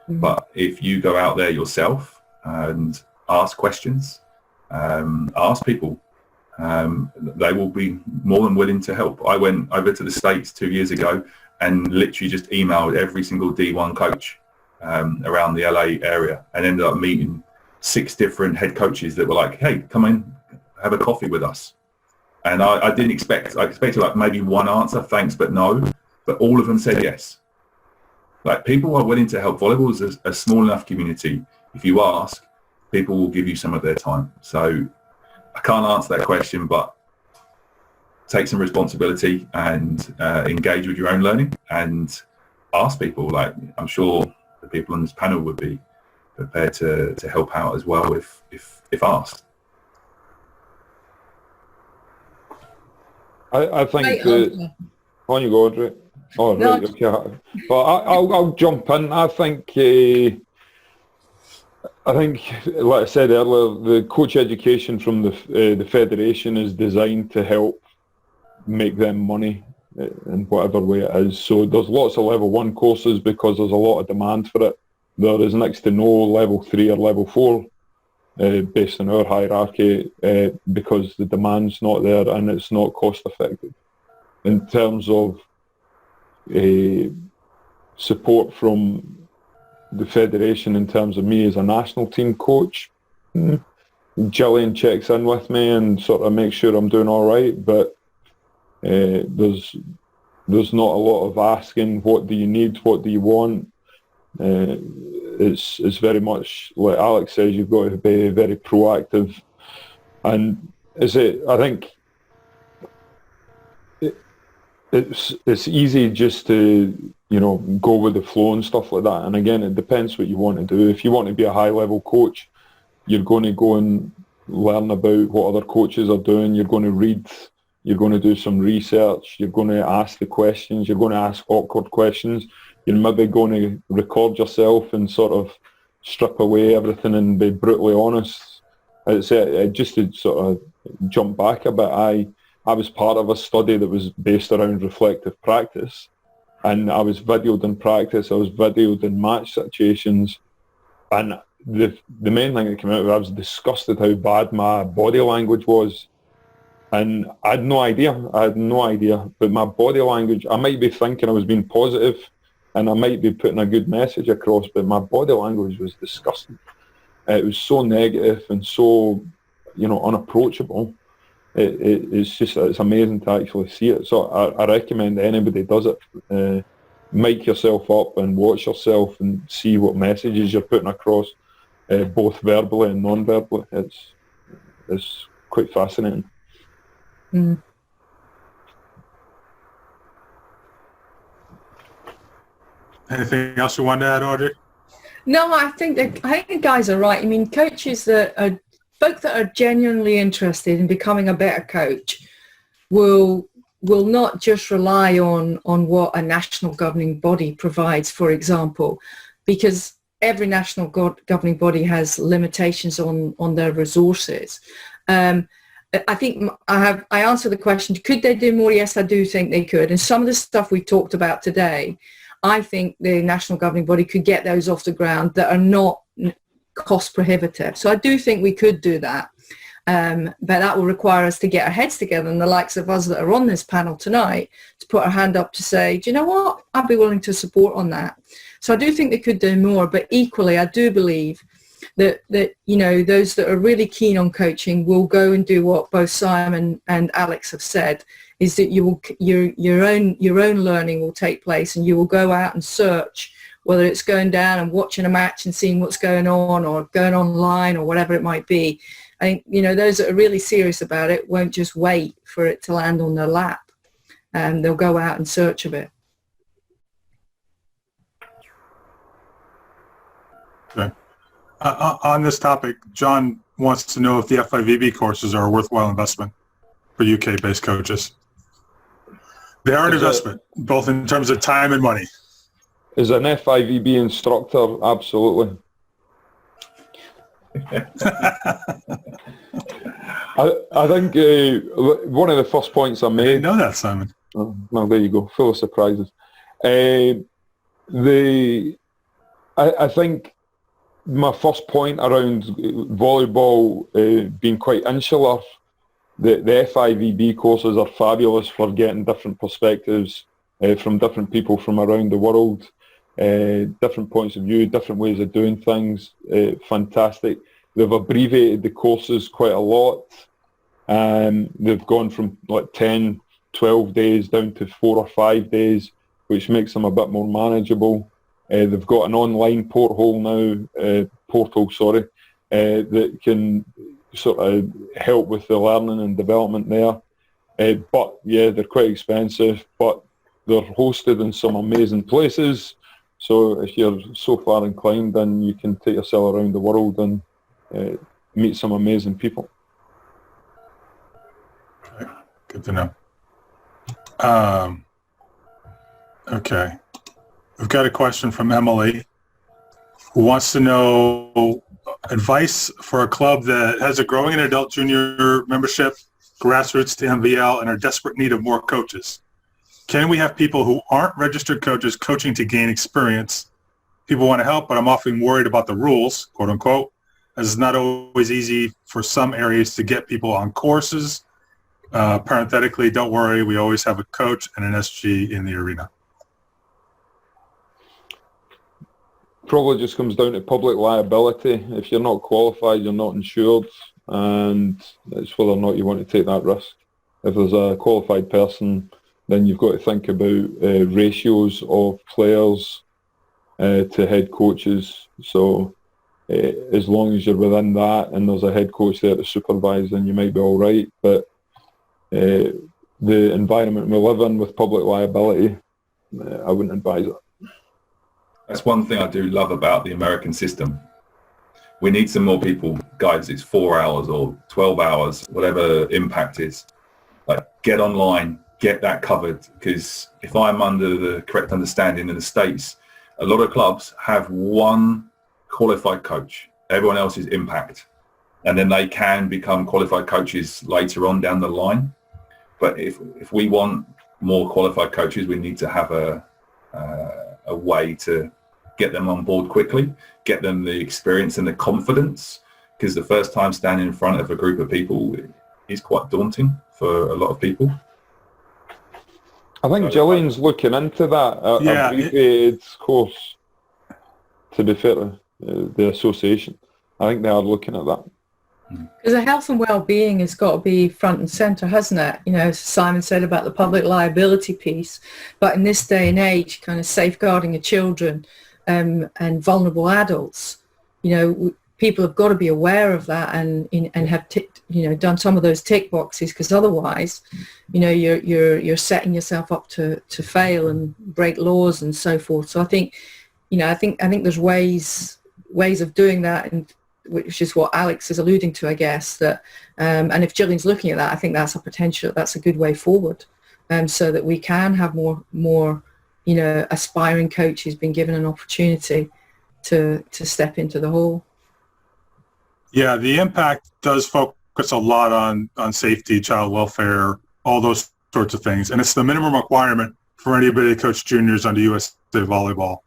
Mm-hmm. But if you go out there yourself and ask questions, ask people, they will be more than willing to help. I went over to the States 2 years ago and literally just emailed every single D1 coach around the LA area, and ended up meeting 6 different head coaches that were like, hey, come in, have a coffee with us. And I didn't expect, I expected like maybe one answer, thanks, but no. But all of them said yes. Like, people are willing to help. Volleyball is a small enough community. If you ask, people will give you some of their time. So I can't answer that question, but take some responsibility and engage with your own learning and ask people. Like, I'm sure the people on this panel would be prepared to help out as well if asked. I think that, on you go, Audrey. Oh, right, okay. But I'll jump in. I think, like I said earlier, the coach education from the federation is designed to help make them money in whatever way it is. So there's lots of level 1 courses because there's a lot of demand for it. There is next to no level 3 or level 4 based on our hierarchy because the demand's not there and it's not cost effective. In terms of support from the federation, in terms of me as a national team coach, Gillian checks in with me and sort of makes sure I'm doing all right, but there's not a lot of asking, what do you need, what do you want. It's very much like Alex says, you've got to be very proactive, and I think it's easy just to go with the flow and stuff like that. And again, it depends what you want to do. If you want to be a high level coach, you're going to go and learn about what other coaches are doing. You're going to read. You're going to do some research. You're going to ask the questions. You're going to ask awkward questions. You're maybe going to record yourself and sort of strip away everything and be brutally honest. Just to sort of jump back a bit, I was part of a study that was based around reflective practice, and I was videoed in practice. I was videoed in match situations, and the main thing that came out of it, I was disgusted how bad my body language was. And I had no idea, but my body language, I might be thinking I was being positive and I might be putting a good message across, but my body language was disgusting. It was so negative and so, unapproachable. It's amazing to actually see it. So I recommend anybody does it. Mic yourself up and watch yourself and see what messages you're putting across, both verbally and non-verbally. It's quite fascinating. Mm. Anything else you want to add, Audrey? No, I think the guys are right. I mean, coaches folk that are genuinely interested in becoming a better coach will not just rely on what a national governing body provides, for example, because every national governing body has limitations on their resources. I think I answered the question, could they do more? Yes, I do think they could. And some of the stuff we talked about today, I think the national governing body could get those off the ground that are not cost prohibitive. So I do think we could do that. But that will require us to get our heads together, and the likes of us that are on this panel tonight, to put our hand up to say, do you know what? I'd be willing to support on that. So I do think they could do more, but equally, I do believe that those that are really keen on coaching will go and do what both Simon and Alex have said, is that your own learning will take place, and you will go out and search, whether it's going down and watching a match and seeing what's going on, or going online, or whatever it might be. I think those that are really serious about it won't just wait for it to land on their lap, and they'll go out in search of it. Okay. On this topic, John wants to know if the FIVB courses are a worthwhile investment for UK-based coaches. They are an investment, both in terms of time and money. As an FIVB instructor, absolutely. I think one of the first points I I made... didn't know that, Simon. Oh, well, there you go. Full of surprises. I think my first point around volleyball being quite insular, the FIVB courses are fabulous for getting different perspectives from different people from around the world, different points of view, different ways of doing things. Fantastic. They've abbreviated the courses quite a lot. They've gone from like 10, 12 days down to 4 or 5 days, which makes them a bit more manageable. They've got an online portal now, that can sort of help with the learning and development there. But yeah, they're quite expensive, but they're hosted in some amazing places. So if you're so far inclined, then you can take yourself around the world and meet some amazing people. Okay. Good to know. Okay. We've got a question from Emily, who wants to know advice for a club that has a growing and adult junior membership, grassroots to MVL, and are desperate need of more coaches. Can we have people who aren't registered coaches coaching to gain experience? People want to help, but I'm often worried about the rules, quote unquote, as it's not always easy for some areas to get people on courses. Parenthetically, don't worry, we always have a coach and an SG in the arena. Probably just comes down to public liability. If you're not qualified, you're not insured, and it's whether or not you want to take that risk. If there's a qualified person, then you've got to think about ratios of players to head coaches. So as long as you're within that and there's a head coach there to supervise, then you might be all right. But the environment we live in with public liability, I wouldn't advise it. That's one thing I do love about the American system. We need some more people. Guys, it's 4 hours or 12 hours, whatever impact is. Like, get online, get that covered. Because if I'm under the correct understanding in the States, a lot of clubs have one qualified coach. Everyone else is impact. And then they can become qualified coaches later on down the line. But if we want more qualified coaches, we need to have a way to get them on board quickly, get them the experience and the confidence, because the first time standing in front of a group of people is quite daunting for a lot of people. I think Gillian's looking into that, abbreviated course, to be fair to the association. I think they are looking at that. Because the health and well-being has got to be front and centre, hasn't it? You know, as Simon said about the public liability piece, but in this day and age, kind of safeguarding of children and vulnerable adults, you know, people have got to be aware of that and have done some of those tick boxes, because otherwise, you know, you're setting yourself up to fail and break laws and so forth. So I think, you know, I think there's ways of doing that, and which is what Alex is alluding to, I guess, that and if Gillian's looking at that, I think that's a good way forward, so that we can have more you know, aspiring coaches being given an opportunity to step into the hall. Yeah, the impact does focus a lot on safety, child welfare, all those sorts of things, and it's the minimum requirement for anybody to coach juniors under USA volleyball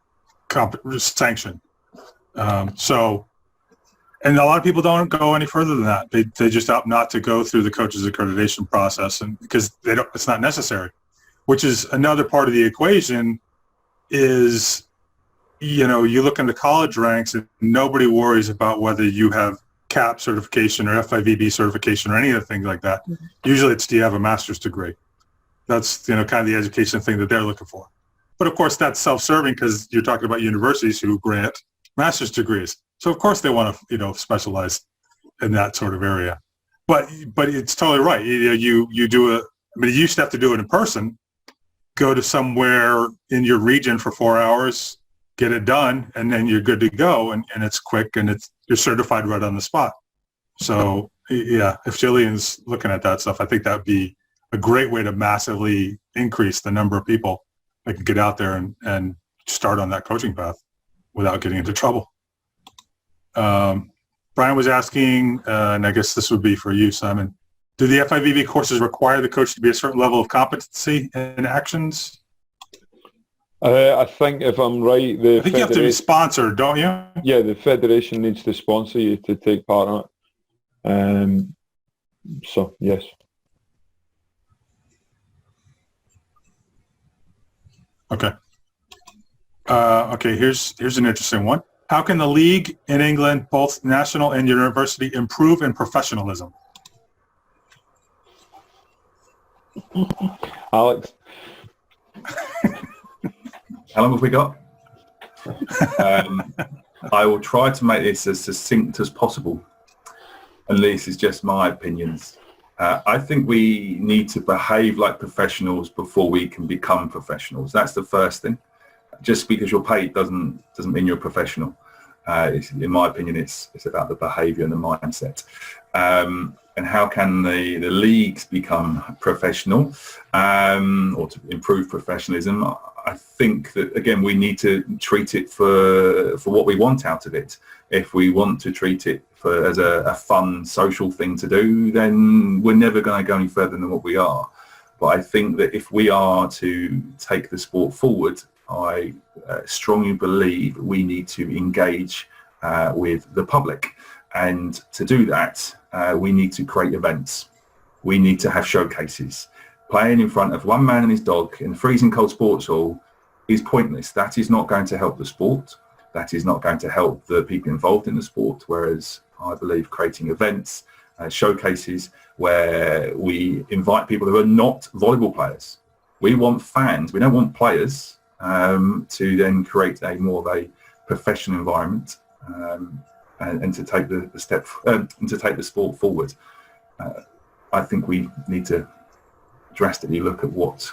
sanction. And a lot of people don't go any further than that. They just opt not to go through the coaches accreditation process, and because it's not necessary. Which is another part of the equation. Is, you know, you look in the college ranks and nobody worries about whether you have CAP certification or FIVB certification or any of the things like that. Mm-hmm. Usually it's, do you have a master's degree? That's, you know, kind of the education thing that they're looking for. But of course that's self-serving, because you're talking about universities who grant master's degrees. So of course they want to, you know, specialize in that sort of area. But it's totally right. You do it. I mean, you used to have to do it in person. Go to somewhere in your region for 4 hours, get it done, and then you're good to go, and it's quick, and you're certified right on the spot. So yeah, if Gillian's looking at that stuff, I think that would be a great way to massively increase the number of people that can get out there and start on that coaching path without getting into trouble. Brian was asking, and I guess this would be for you, Simon, do the FIVB courses require the coach to be a certain level of competency in actions? I think if I'm right, I think you have to be sponsored, don't you? Yeah, the federation needs to sponsor you to take part in it. So, yes. Okay. Okay, here's an interesting one. How can the league in England, both national and university, improve in professionalism? Alex? How long have we got? I will try to make this as succinct as possible, and this is just my opinions. I think we need to behave like professionals before we can become professionals. That's the first thing. Just because you're paid doesn't mean you're a professional. In my opinion, it's about the behaviour and the mindset. And how can the leagues become professional or to improve professionalism? I think that, again, we need to treat it for what we want out of it. If we want to treat it as a fun social thing to do, then we're never going to go any further than what we are. But I think that if we are to take the sport forward, I strongly believe we need to engage with the public. And to do that, we need to create events. We need to have showcases. Playing in front of one man and his dog in a freezing cold sports hall is pointless. That is not going to help the sport. That is not going to help the people involved in the sport. Whereas I believe creating events, showcases where we invite people who are not volleyball players. We want fans. We don't want players to then create a more of a professional environment and to take the step and to take the sport forward. I think we need to drastically look at what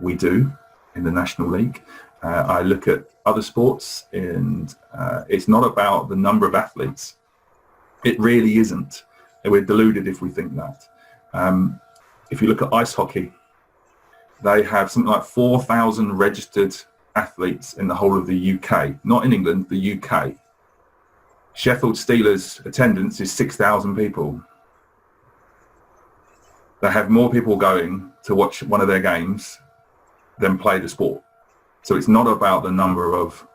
we do in the National League. I look at other sports, and it's not about the number of athletes. It really isn't. We're deluded if we think that. If you look at ice hockey, they have something like 4,000 registered athletes in the whole of the UK, not in England, the UK. Sheffield Steelers attendance is 6,000 people. They have more people going to watch one of their games than play the sport. So it's not about the number of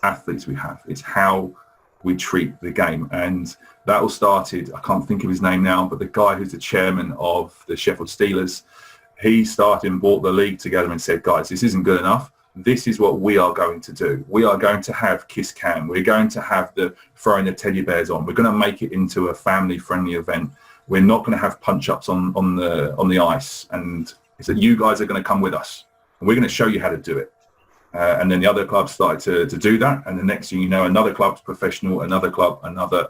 athletes we have, it's how we treat the game. And that all started, I can't think of his name now, but the guy who's the chairman of the Sheffield Steelers, he started and brought the league together and said, guys, this isn't good enough. This is what we are going to do. We are going to have Kiss Cam. We're going to have the throwing the teddy bears on. We're going to make it into a family-friendly event. We're not going to have punch-ups on the ice. And he said, you guys are going to come with us. And we're going to show you how to do it. And then the other clubs started to do that. And the next thing you know, another club's professional, another club, another.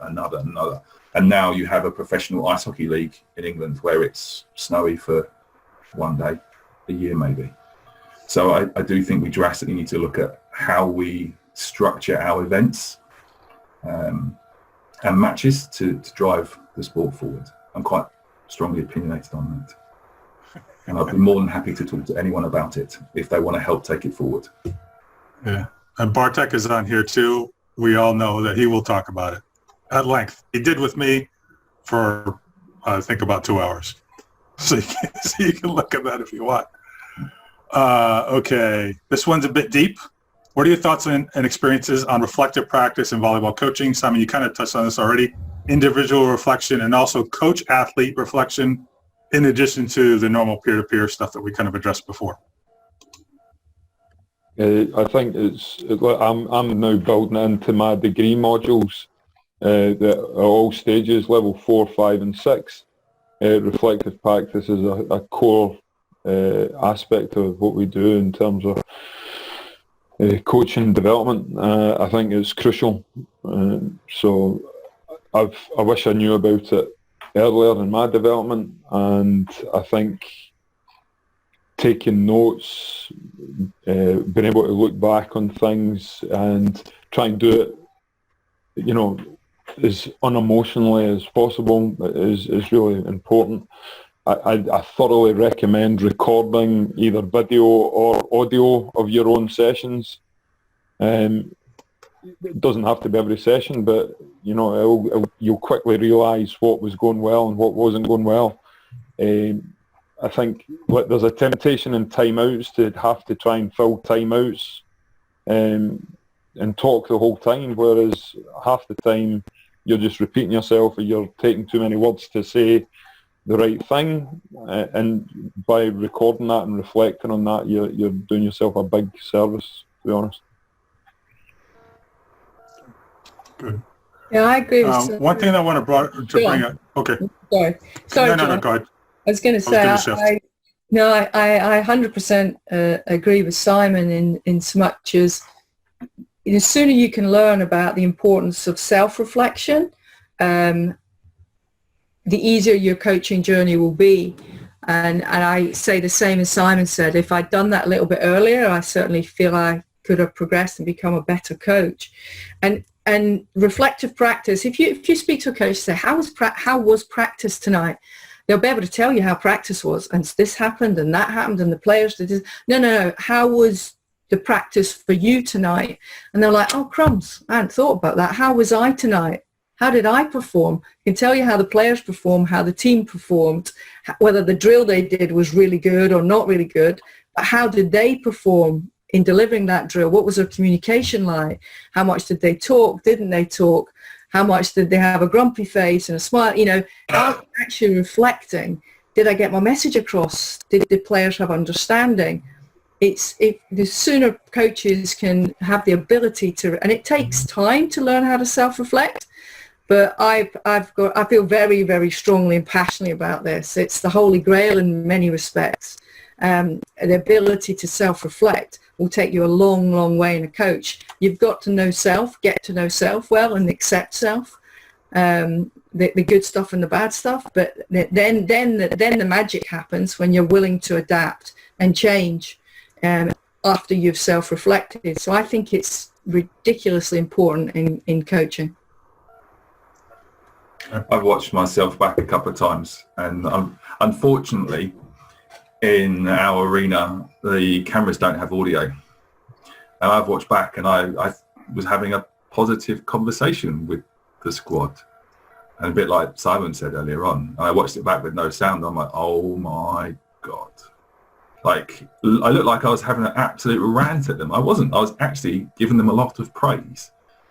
And now you have a professional ice hockey league in England where it's snowy for one day a year maybe. So I do think we drastically need to look at how we structure our events and matches to drive the sport forward. I'm quite strongly opinionated on that. And I'd be more than happy to talk to anyone about it if they want to help take it forward. Yeah. And Bartek is on here too. We all know that he will talk about it at length. He did with me for, I think, about 2 hours. So you can look at that if you want. Okay. This one's a bit deep. What are your thoughts and experiences on reflective practice in volleyball coaching? Simon, you kind of touched on this already. Individual reflection and also coach-athlete reflection, in addition to the normal peer-to-peer stuff that we kind of addressed before. I think I'm now building into my degree modules that are all stages, level 4, 5 and 6. Reflective practice is a core aspect of what we do in terms of coaching development. I think it's crucial. So I wish I knew about it earlier in my development, and I think taking notes, being able to look back on things and try and do it, as unemotionally as possible is really important. I thoroughly recommend recording either video or audio of your own sessions, It doesn't have to be every session, but you'll quickly realise what was going well and what wasn't going well. I think there's a temptation in timeouts to have to try and fill timeouts and talk the whole time, whereas half the time you're just repeating yourself or you're taking too many words to say the right thing. And by recording that and reflecting on that, you're doing yourself a big service, to be honest. Good. Yeah, I agree with one thing I want to bring up. Okay. Sorry, No, go ahead. I was going to say, I 100% agree with Simon in so much as the sooner you can learn about the importance of self-reflection, the easier your coaching journey will be. And I say the same as Simon said. If I'd done that a little bit earlier, I certainly feel I could have progressed and become a better coach. And reflective practice, if you speak to a coach, say, how was practice tonight? They'll be able to tell you how practice was, and this happened and that happened and the players did this. No, how was the practice for you tonight? And they're like, oh, crumbs, I hadn't thought about that. How was I tonight? How did I perform? I can tell you how the players performed, how the team performed, whether the drill they did was really good or not really good, but how did they perform in delivering that drill? What was their communication like? How much did they talk? Didn't they talk? How much did they have a grumpy face and a smile? Actually reflecting, did I get my message across? Did the players have understanding? The sooner coaches can have the ability to, and it takes time to learn how to self-reflect, but I feel very, very strongly and passionately about this. It's the holy grail in many respects. The ability to self-reflect will take you a long, long way in a coach. You've got to know self, get to know self well, and accept self, the good stuff and the bad stuff. But then the magic happens when you're willing to adapt and change after you've self-reflected. So I think it's ridiculously important in coaching. I've watched myself back a couple of times, and unfortunately, in our arena, the cameras don't have audio. And I've watched back, and I was having a positive conversation with the squad. And a bit like Simon said earlier on, and I watched it back with no sound. I'm like, oh my God. Like, I looked like I was having an absolute rant at them. I wasn't. I was actually giving them a lot of praise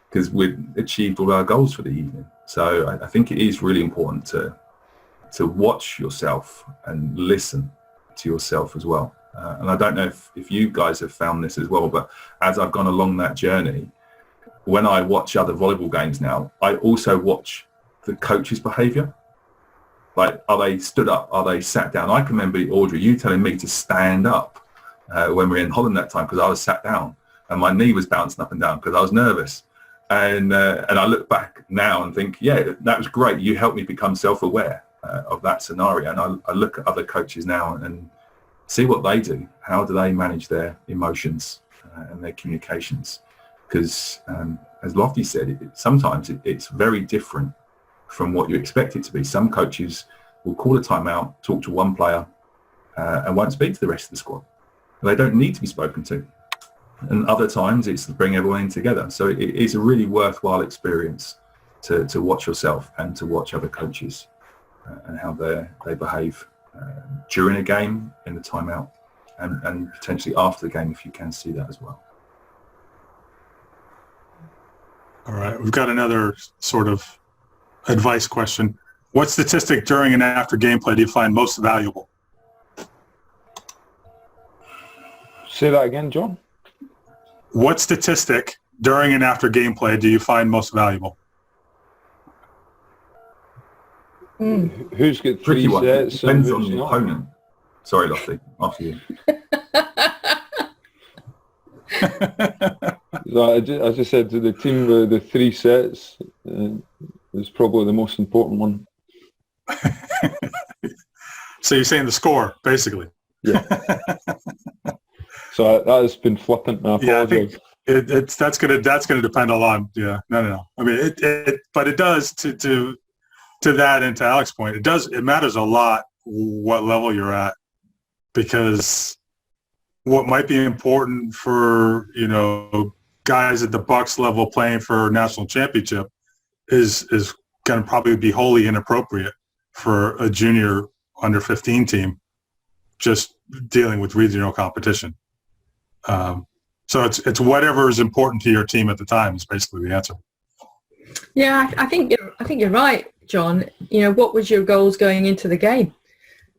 because we'd achieved all our goals for the evening. So I think it is really important to watch yourself and listen to yourself as well. And I don't know if you guys have found this as well, but as I've gone along that journey, when I watch other volleyball games now, I also watch the coach's behaviour. Like, are they stood up? Are they sat down? I can remember, Audrey, you telling me to stand up when we were in Holland that time because I was sat down and my knee was bouncing up and down because I was nervous. And I look back now and think, yeah, that was great. You helped me become self-aware of that scenario. And I look at other coaches now and see what they do. How do they manage their emotions and their communications? Because as Lofty said, sometimes it's very different from what you expect it to be. Some coaches will call a timeout, talk to one player and won't speak to the rest of the squad. They don't need to be spoken to. And other times it's to bring everyone in together. So it is a really worthwhile experience to watch yourself and to watch other coaches and how they behave during a game, in the timeout, and potentially after the game if you can see that as well. All right, we've got another sort of advice question. What statistic during and after gameplay do you find most valuable? Say that again, John. What statistic during and after gameplay do you find most valuable? Who's got three sets? Depends on the opponent. Sorry, Lofty, after you. I just said to the team, the three sets is probably the most important one. So you're saying the score, basically? Yeah. So that has been flippant. I apologize. Yeah, I think that's gonna depend a lot. Yeah, no. I mean, but it does to that and to Alex's point. It matters a lot what level you're at, because what might be important for guys at the Bucks level playing for a national championship is going to probably be wholly inappropriate for a junior under 15 team just dealing with regional competition. So it's whatever is important to your team at the time is basically the answer. Yeah, I think you're right, John. What was your goals going into the game?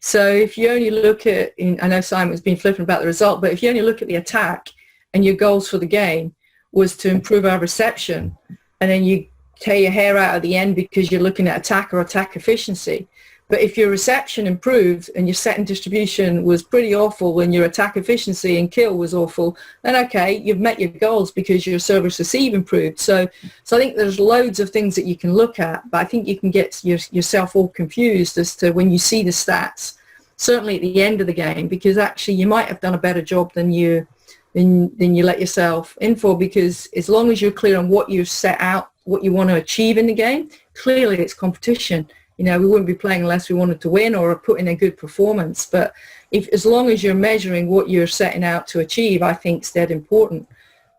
So if you only look at, I know Simon's been flippant about the result, but if you only look at the attack and your goals for the game was to improve our reception, and then you tear your hair out at the end because you're looking at attack or attack efficiency. But if your reception improved and your set and distribution was pretty awful when your attack efficiency and kill was awful, then okay, you've met your goals because your service receive improved. So I think there's loads of things that you can look at, but I think you can get yourself all confused as to when you see the stats, certainly at the end of the game, because actually you might have done a better job than you let yourself in for, because as long as you're clear on what you've set out, what you want to achieve in the game, clearly it's competition. We wouldn't be playing unless we wanted to win or put in a good performance. But as long as you're measuring what you're setting out to achieve, I think it's dead important.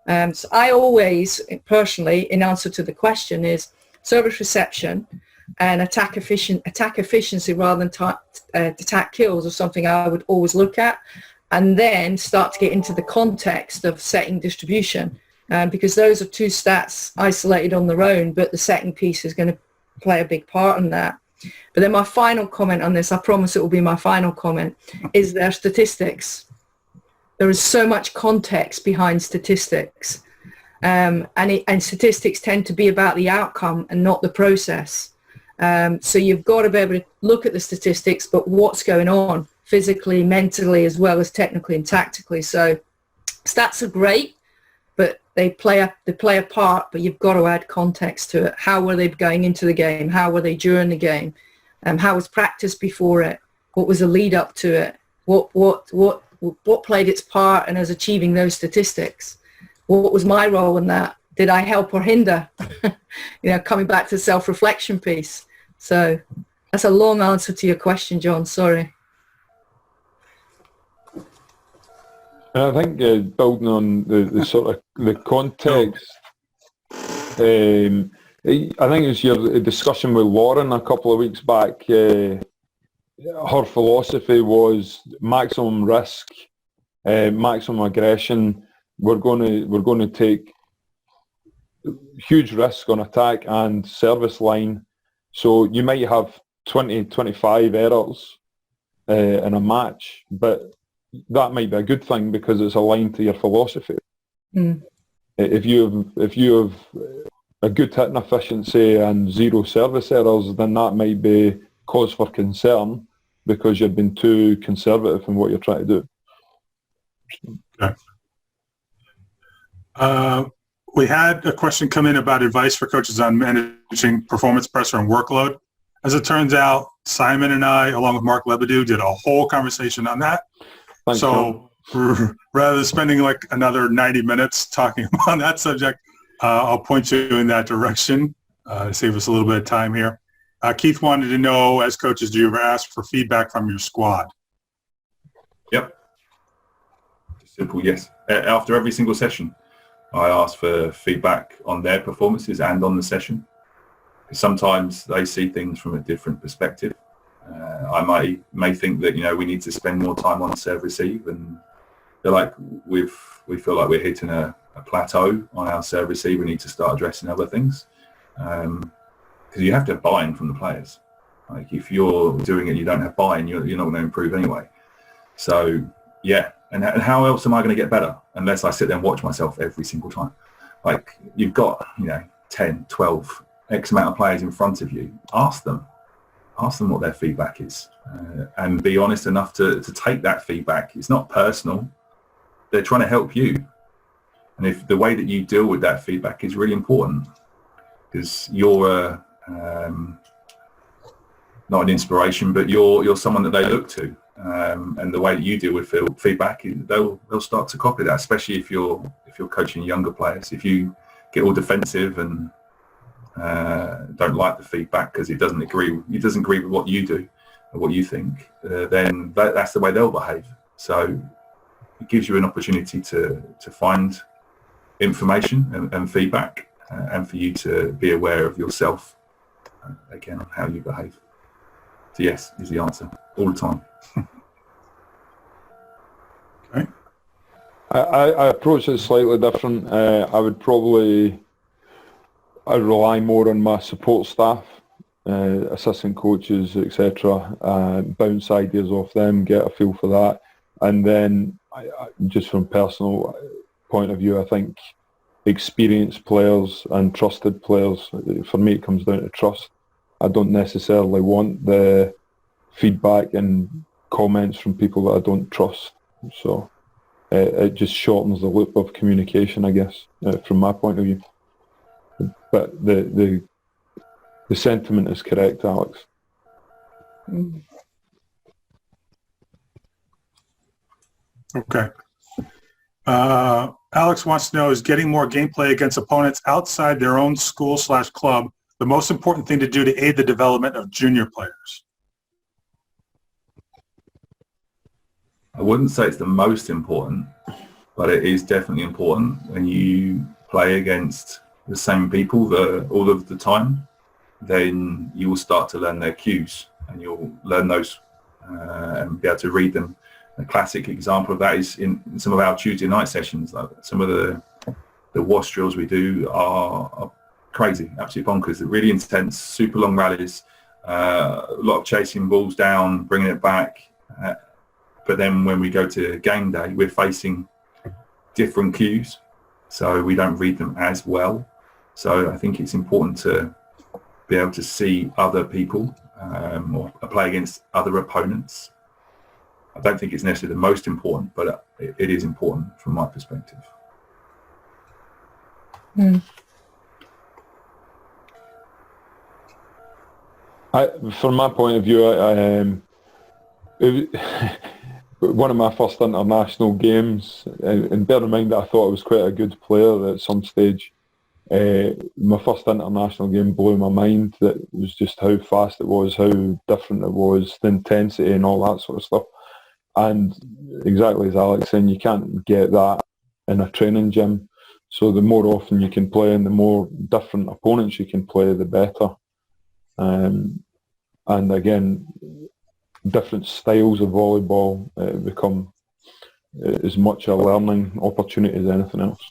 So I always, personally, in answer to the question, is service reception and attack efficiency rather than attack kills is something I would always look at, and then start to get into the context of setting distribution, because those are two stats isolated on their own, but the setting piece is going to play a big part in that. But then my final comment on this, I promise it will be my final comment, is their statistics. There is so much context behind statistics, and statistics tend to be about the outcome and not the process. So you've got to be able to look at the statistics, but what's going on physically, mentally, as well as technically and tactically. So stats are great, but they play a part, but you've got to add context to it. How were they going into the game? How were they during the game? How was practice before it? What was the lead up to it? What played its part in us achieving those statistics? What was my role in that? Did I help or hinder? Coming back to the self-reflection piece. So that's a long answer to your question, John. Sorry. I think building on the sort of the context, I think it was your discussion with Lauren a couple of weeks back. Her philosophy was maximum risk, maximum aggression. We're going to take huge risk on attack and service line. So you might have 20, 25 errors in a match, but that might be a good thing because it's aligned to your philosophy. Mm. If you have a good hitting efficiency and zero service errors, then that might be cause for concern because you've been too conservative in what you're trying to do. Okay. We had a question come in about advice for coaches on managing performance pressure and workload. As it turns out, Simon and I, along with Mark Lebedew, did a whole conversation on that. Thanks, so rather than spending like another 90 minutes talking on that subject, I'll point you in that direction to save us a little bit of time here. Keith wanted to know, as coaches, do you ever ask for feedback from your squad? Yep. Simple yes. After every single session, I ask for feedback on their performances and on the session. Sometimes they see things from a different perspective. I may think that we need to spend more time on serve receive, and they're like we feel like we're hitting a plateau on our serve receive. We need to start addressing other things because you have to have buy-in from the players. Like if you're doing it, and you don't have buy-in, you're not going to improve anyway. So yeah, and how else am I going to get better unless I sit there and watch myself every single time? Like you've got 10, 12, X amount of players in front of you. Ask them what their feedback is, and be honest enough to take that feedback. It's not personal. They're trying to help you. And if the way that you deal with that feedback is really important, because you're not an inspiration, but you're someone that they look to, and the way that you deal with feedback, they'll start to copy that. Especially if you're coaching younger players. If you get all defensive and don't like the feedback because it doesn't agree with what you do or what you think, then that's the way they'll behave. So it gives you an opportunity to find information and feedback, and for you to be aware of yourself, again, on how you behave. So yes is the answer, all the time. Okay. I approach it slightly different. I rely more on my support staff, assistant coaches, etc. Bounce ideas off them, get a feel for that, and then just from personal point of view, I think experienced players and trusted players. For me, it comes down to trust. I don't necessarily want the feedback and comments from people that I don't trust. So it just shortens the loop of communication, I guess, from my point of view. But the sentiment is correct, Alex. Okay. Alex wants to know, is getting more gameplay against opponents outside their own school/club the most important thing to do to aid the development of junior players? I wouldn't say it's the most important, but it is definitely important. When you play against the same people all of the time, then you will start to learn their cues, and you'll learn those and be able to read them. A classic example of that is in some of our Tuesday night sessions. Like some of the wash drills we do are crazy, absolutely bonkers. They're really intense, super long rallies, a lot of chasing balls down, bringing it back. But then when we go to game day, we're facing different cues, so we don't read them as well. So I think it's important to be able to see other people or play against other opponents. I don't think it's necessarily the most important, but it is important from my perspective. From my point of view, one of my first international games, and bear in mind that I thought I was quite a good player at some stage. My first international game blew my mind. That was just how fast it was, how different it was, the intensity and all that sort of stuff. And exactly as Alex saying, you can't get that in a training gym. So the more often you can play and the more different opponents you can play, the better. And again, different styles of volleyball become as much a learning opportunity as anything else.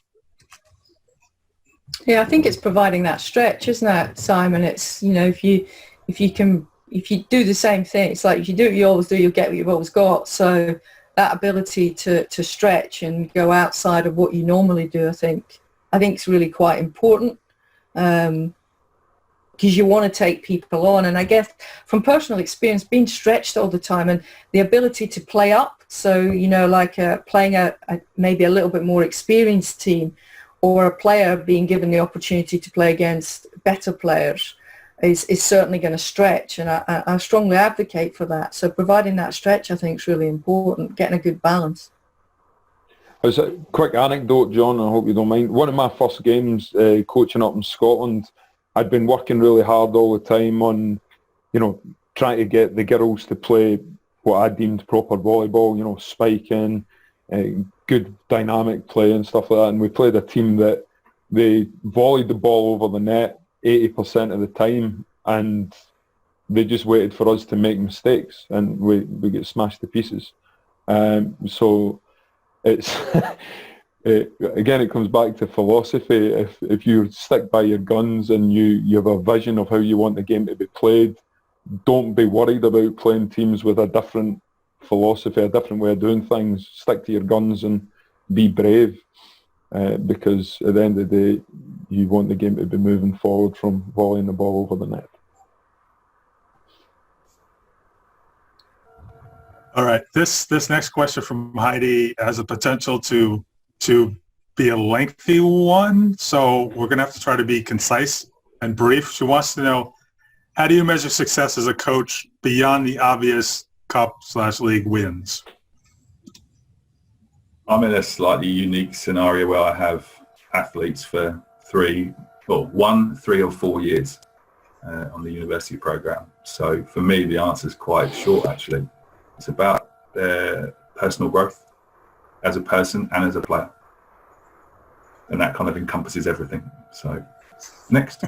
Yeah, I think it's providing that stretch, isn't it, Simon? It's, you know, if you do the same thing, it's like if you do what you always do, you'll get what you've always got. So that ability to stretch and go outside of what you normally do, I think is really quite important, because you want to take people on. And I guess from personal experience, being stretched all the time and the ability to play up, so, you know, like playing a maybe a little bit more experienced team, or a player being given the opportunity to play against better players is certainly going to stretch, and I strongly advocate for that. So providing that stretch, I think, is really important, getting a good balance. As a quick anecdote, John, I hope you don't mind. One of my first games coaching up in Scotland, I'd been working really hard all the time on, you know, trying to get the girls to play what I deemed proper volleyball, you know, spiking, good dynamic play and stuff like that. And we played a team that they volleyed the ball over the net 80% of the time, and they just waited for us to make mistakes, and we get smashed to pieces. So it's again, it comes back to philosophy. If you stick by your guns and you have a vision of how you want the game to be played, don't be worried about playing teams with a different philosophy, a different way of doing things. Stick to your guns and be brave, because at the end of the day, you want the game to be moving forward from volleying the ball over the net. All right, this next question from Heidi has a potential to be a lengthy one, so we're going to have to try to be concise and brief. She wants to know, how do you measure success as a coach beyond the obvious cup/league wins? I'm in a slightly unique scenario where I have athletes for 3, 3 or 4 years on the university program. So for me, the answer is quite short, actually. It's about their personal growth as a person and as a player. and that kind of encompasses everything. So, next.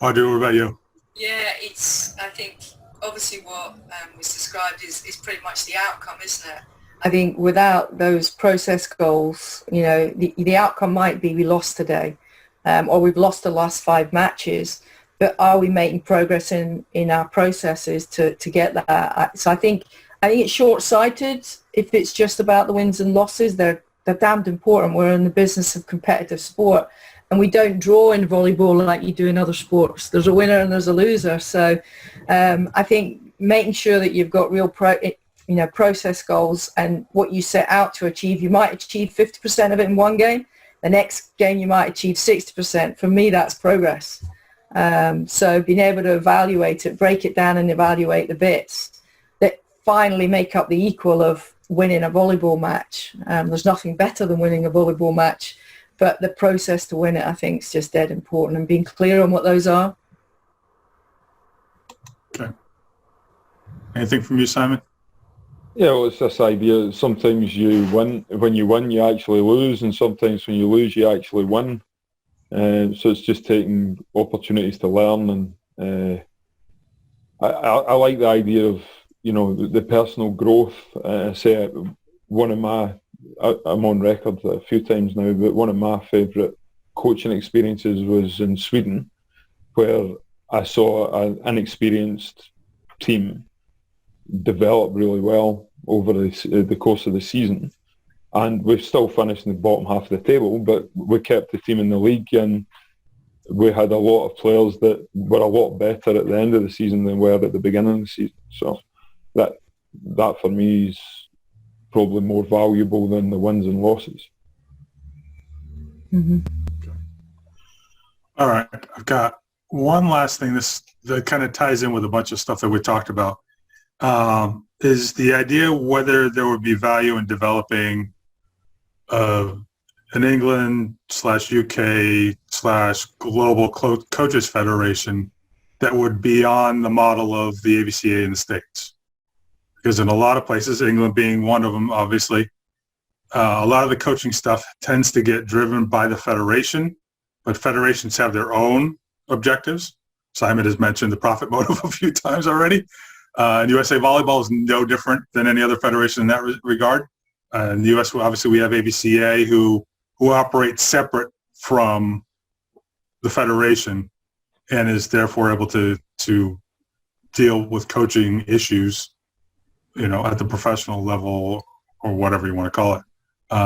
Audrey, what about you? Yeah, I think obviously what was described is pretty much the outcome, isn't it? I think without those process goals, the outcome might be we lost today, or we've lost the last 5 matches, but are we making progress in our processes to get that? So I think it's short-sighted if it's just about the wins and losses. They're damned important. We're in the business of competitive sport, and we don't draw in volleyball like you do in other sports. There's a winner and there's a loser. So I think making sure that you've got real process goals, and what you set out to achieve, you might achieve 50% of it in one game. The next game you might achieve 60%. For me, that's progress. So being able to evaluate it, break it down and evaluate the bits that finally make up the equal of winning a volleyball match. There's nothing better than winning a volleyball match, but the process to win it, I think, is just dead important, and being clear on what those are. Okay. Anything from you, Simon? Yeah, well, it's this idea. Sometimes you win. When you win, you actually lose, and sometimes when you lose, you actually win. So it's just taking opportunities to learn, and I like the idea of the personal growth. Say I'm on record a few times now, but one of my favourite coaching experiences was in Sweden, where I saw an inexperienced team develop really well over the course of the season, and we've still finished in the bottom half of the table, but we kept the team in the league, and we had a lot of players that were a lot better at the end of the season than were at the beginning of the season. So that for me is probably more valuable than the wins and losses. Mm-hmm. All right, I've got one last thing that kind of ties in with a bunch of stuff that we talked about. Is the idea whether there would be value in developing an England/UK/global coaches federation that would be on the model of the AVCA in the States. Because in a lot of places, England being one of them, obviously, a lot of the coaching stuff tends to get driven by the federation, but federations have their own objectives. Simon has mentioned the profit motive a few times already. And USA Volleyball is no different than any other federation in that regard. In the U.S., obviously, we have AVCA who operate separate from the federation and is therefore able to deal with coaching issues, at the professional level or whatever you want to call it,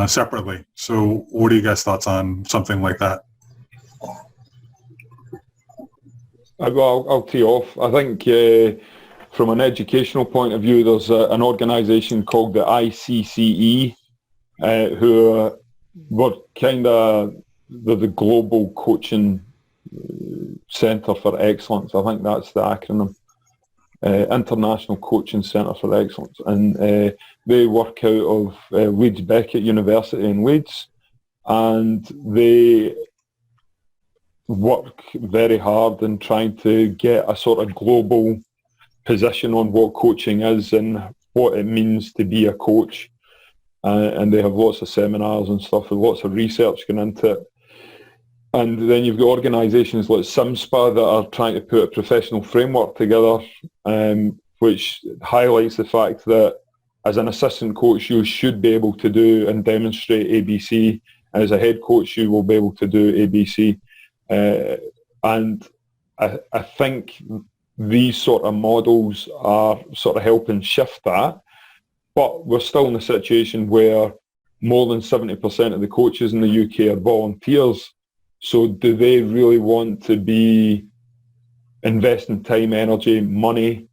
separately. So what are you guys' thoughts on something like that? I'll tee off. I think from an educational point of view, there's an organisation called the ICCE, who were they're the Global Coaching Centre for Excellence. I think that's the acronym. International Coaching Centre for Excellence. And they work out of Leeds Beckett University in Leeds, and they work very hard in trying to get a sort of global position on what coaching is and what it means to be a coach. And they have lots of seminars and stuff with lots of research going into it. And then you've got organisations like SIMSPA that are trying to put a professional framework together, which highlights the fact that as an assistant coach you should be able to do and demonstrate ABC, and as a head coach you will be able to do ABC. And I think these sort of models are sort of helping shift that, but we're still in a situation where more than 70% of the coaches in the UK are volunteers. So do they really want to be investing time, energy, money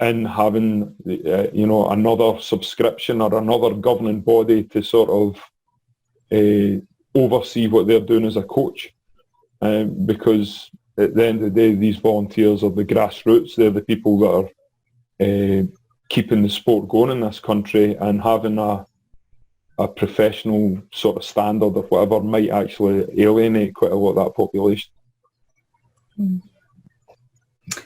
in having another subscription or another governing body to sort of oversee what they're doing as a coach? Because at the end of the day, these volunteers are the grassroots. They're the people that are keeping the sport going in this country, and having a professional sort of standard of whatever might actually alienate quite a lot of that population.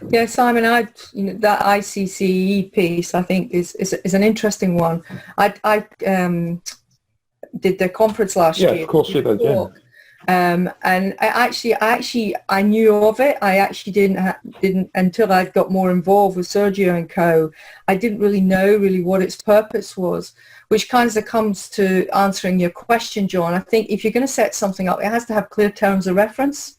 Yeah, Simon, that ICCE piece I think is an interesting one. did the conference last Yeah, year. of course you did, yeah. And I knew of it. I actually didn't until I got more involved with Sergio and co. I didn't really know what its purpose was, which kind of comes to answering your question, John. I think if you're going to set something up, it has to have clear terms of reference.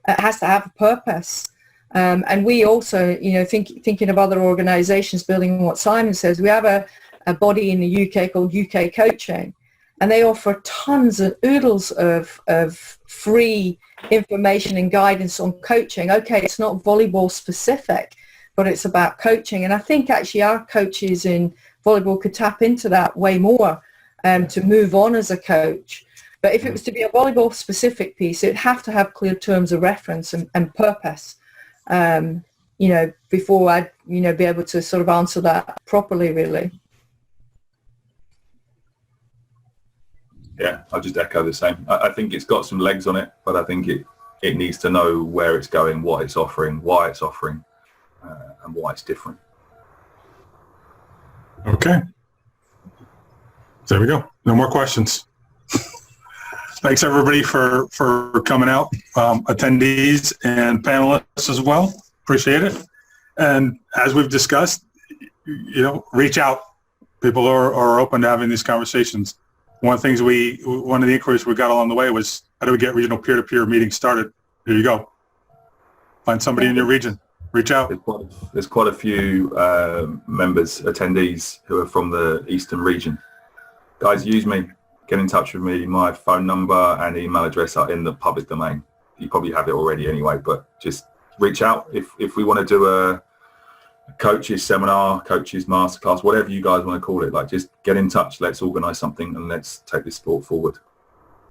It has to have a purpose. And we also, thinking of other organizations, building on what Simon says, we have a body in the UK called UK Coaching, and they offer tons of oodles of free information and guidance on coaching. Okay, it's not volleyball specific, but it's about coaching. And I think actually our coaches in volleyball could tap into that way more to move on as a coach. But if it was to be a volleyball specific piece, it'd have to have clear terms of reference and purpose, before I'd, be able to sort of answer that properly, really. Yeah, I'll just echo the same. I think it's got some legs on it, but I think it needs to know where it's going, what it's offering, why it's offering, and why it's different. Okay. There we go. No more questions. Thanks everybody for coming out, attendees and panelists as well. Appreciate it. And as we've discussed, reach out. People are open to having these conversations. One of the inquiries we got along the way was, how do we get regional peer-to-peer meetings started? Here you go. Find somebody in your region. Reach out. There's quite a few members, attendees who are from the Eastern region. Guys, use me. Get in touch with me. My phone number and email address are in the public domain. You probably have it already anyway, but just reach out. If we want to do a coaches seminar, coaches masterclass, whatever you guys want to call it, just get in touch. Let's organise something and let's take this sport forward.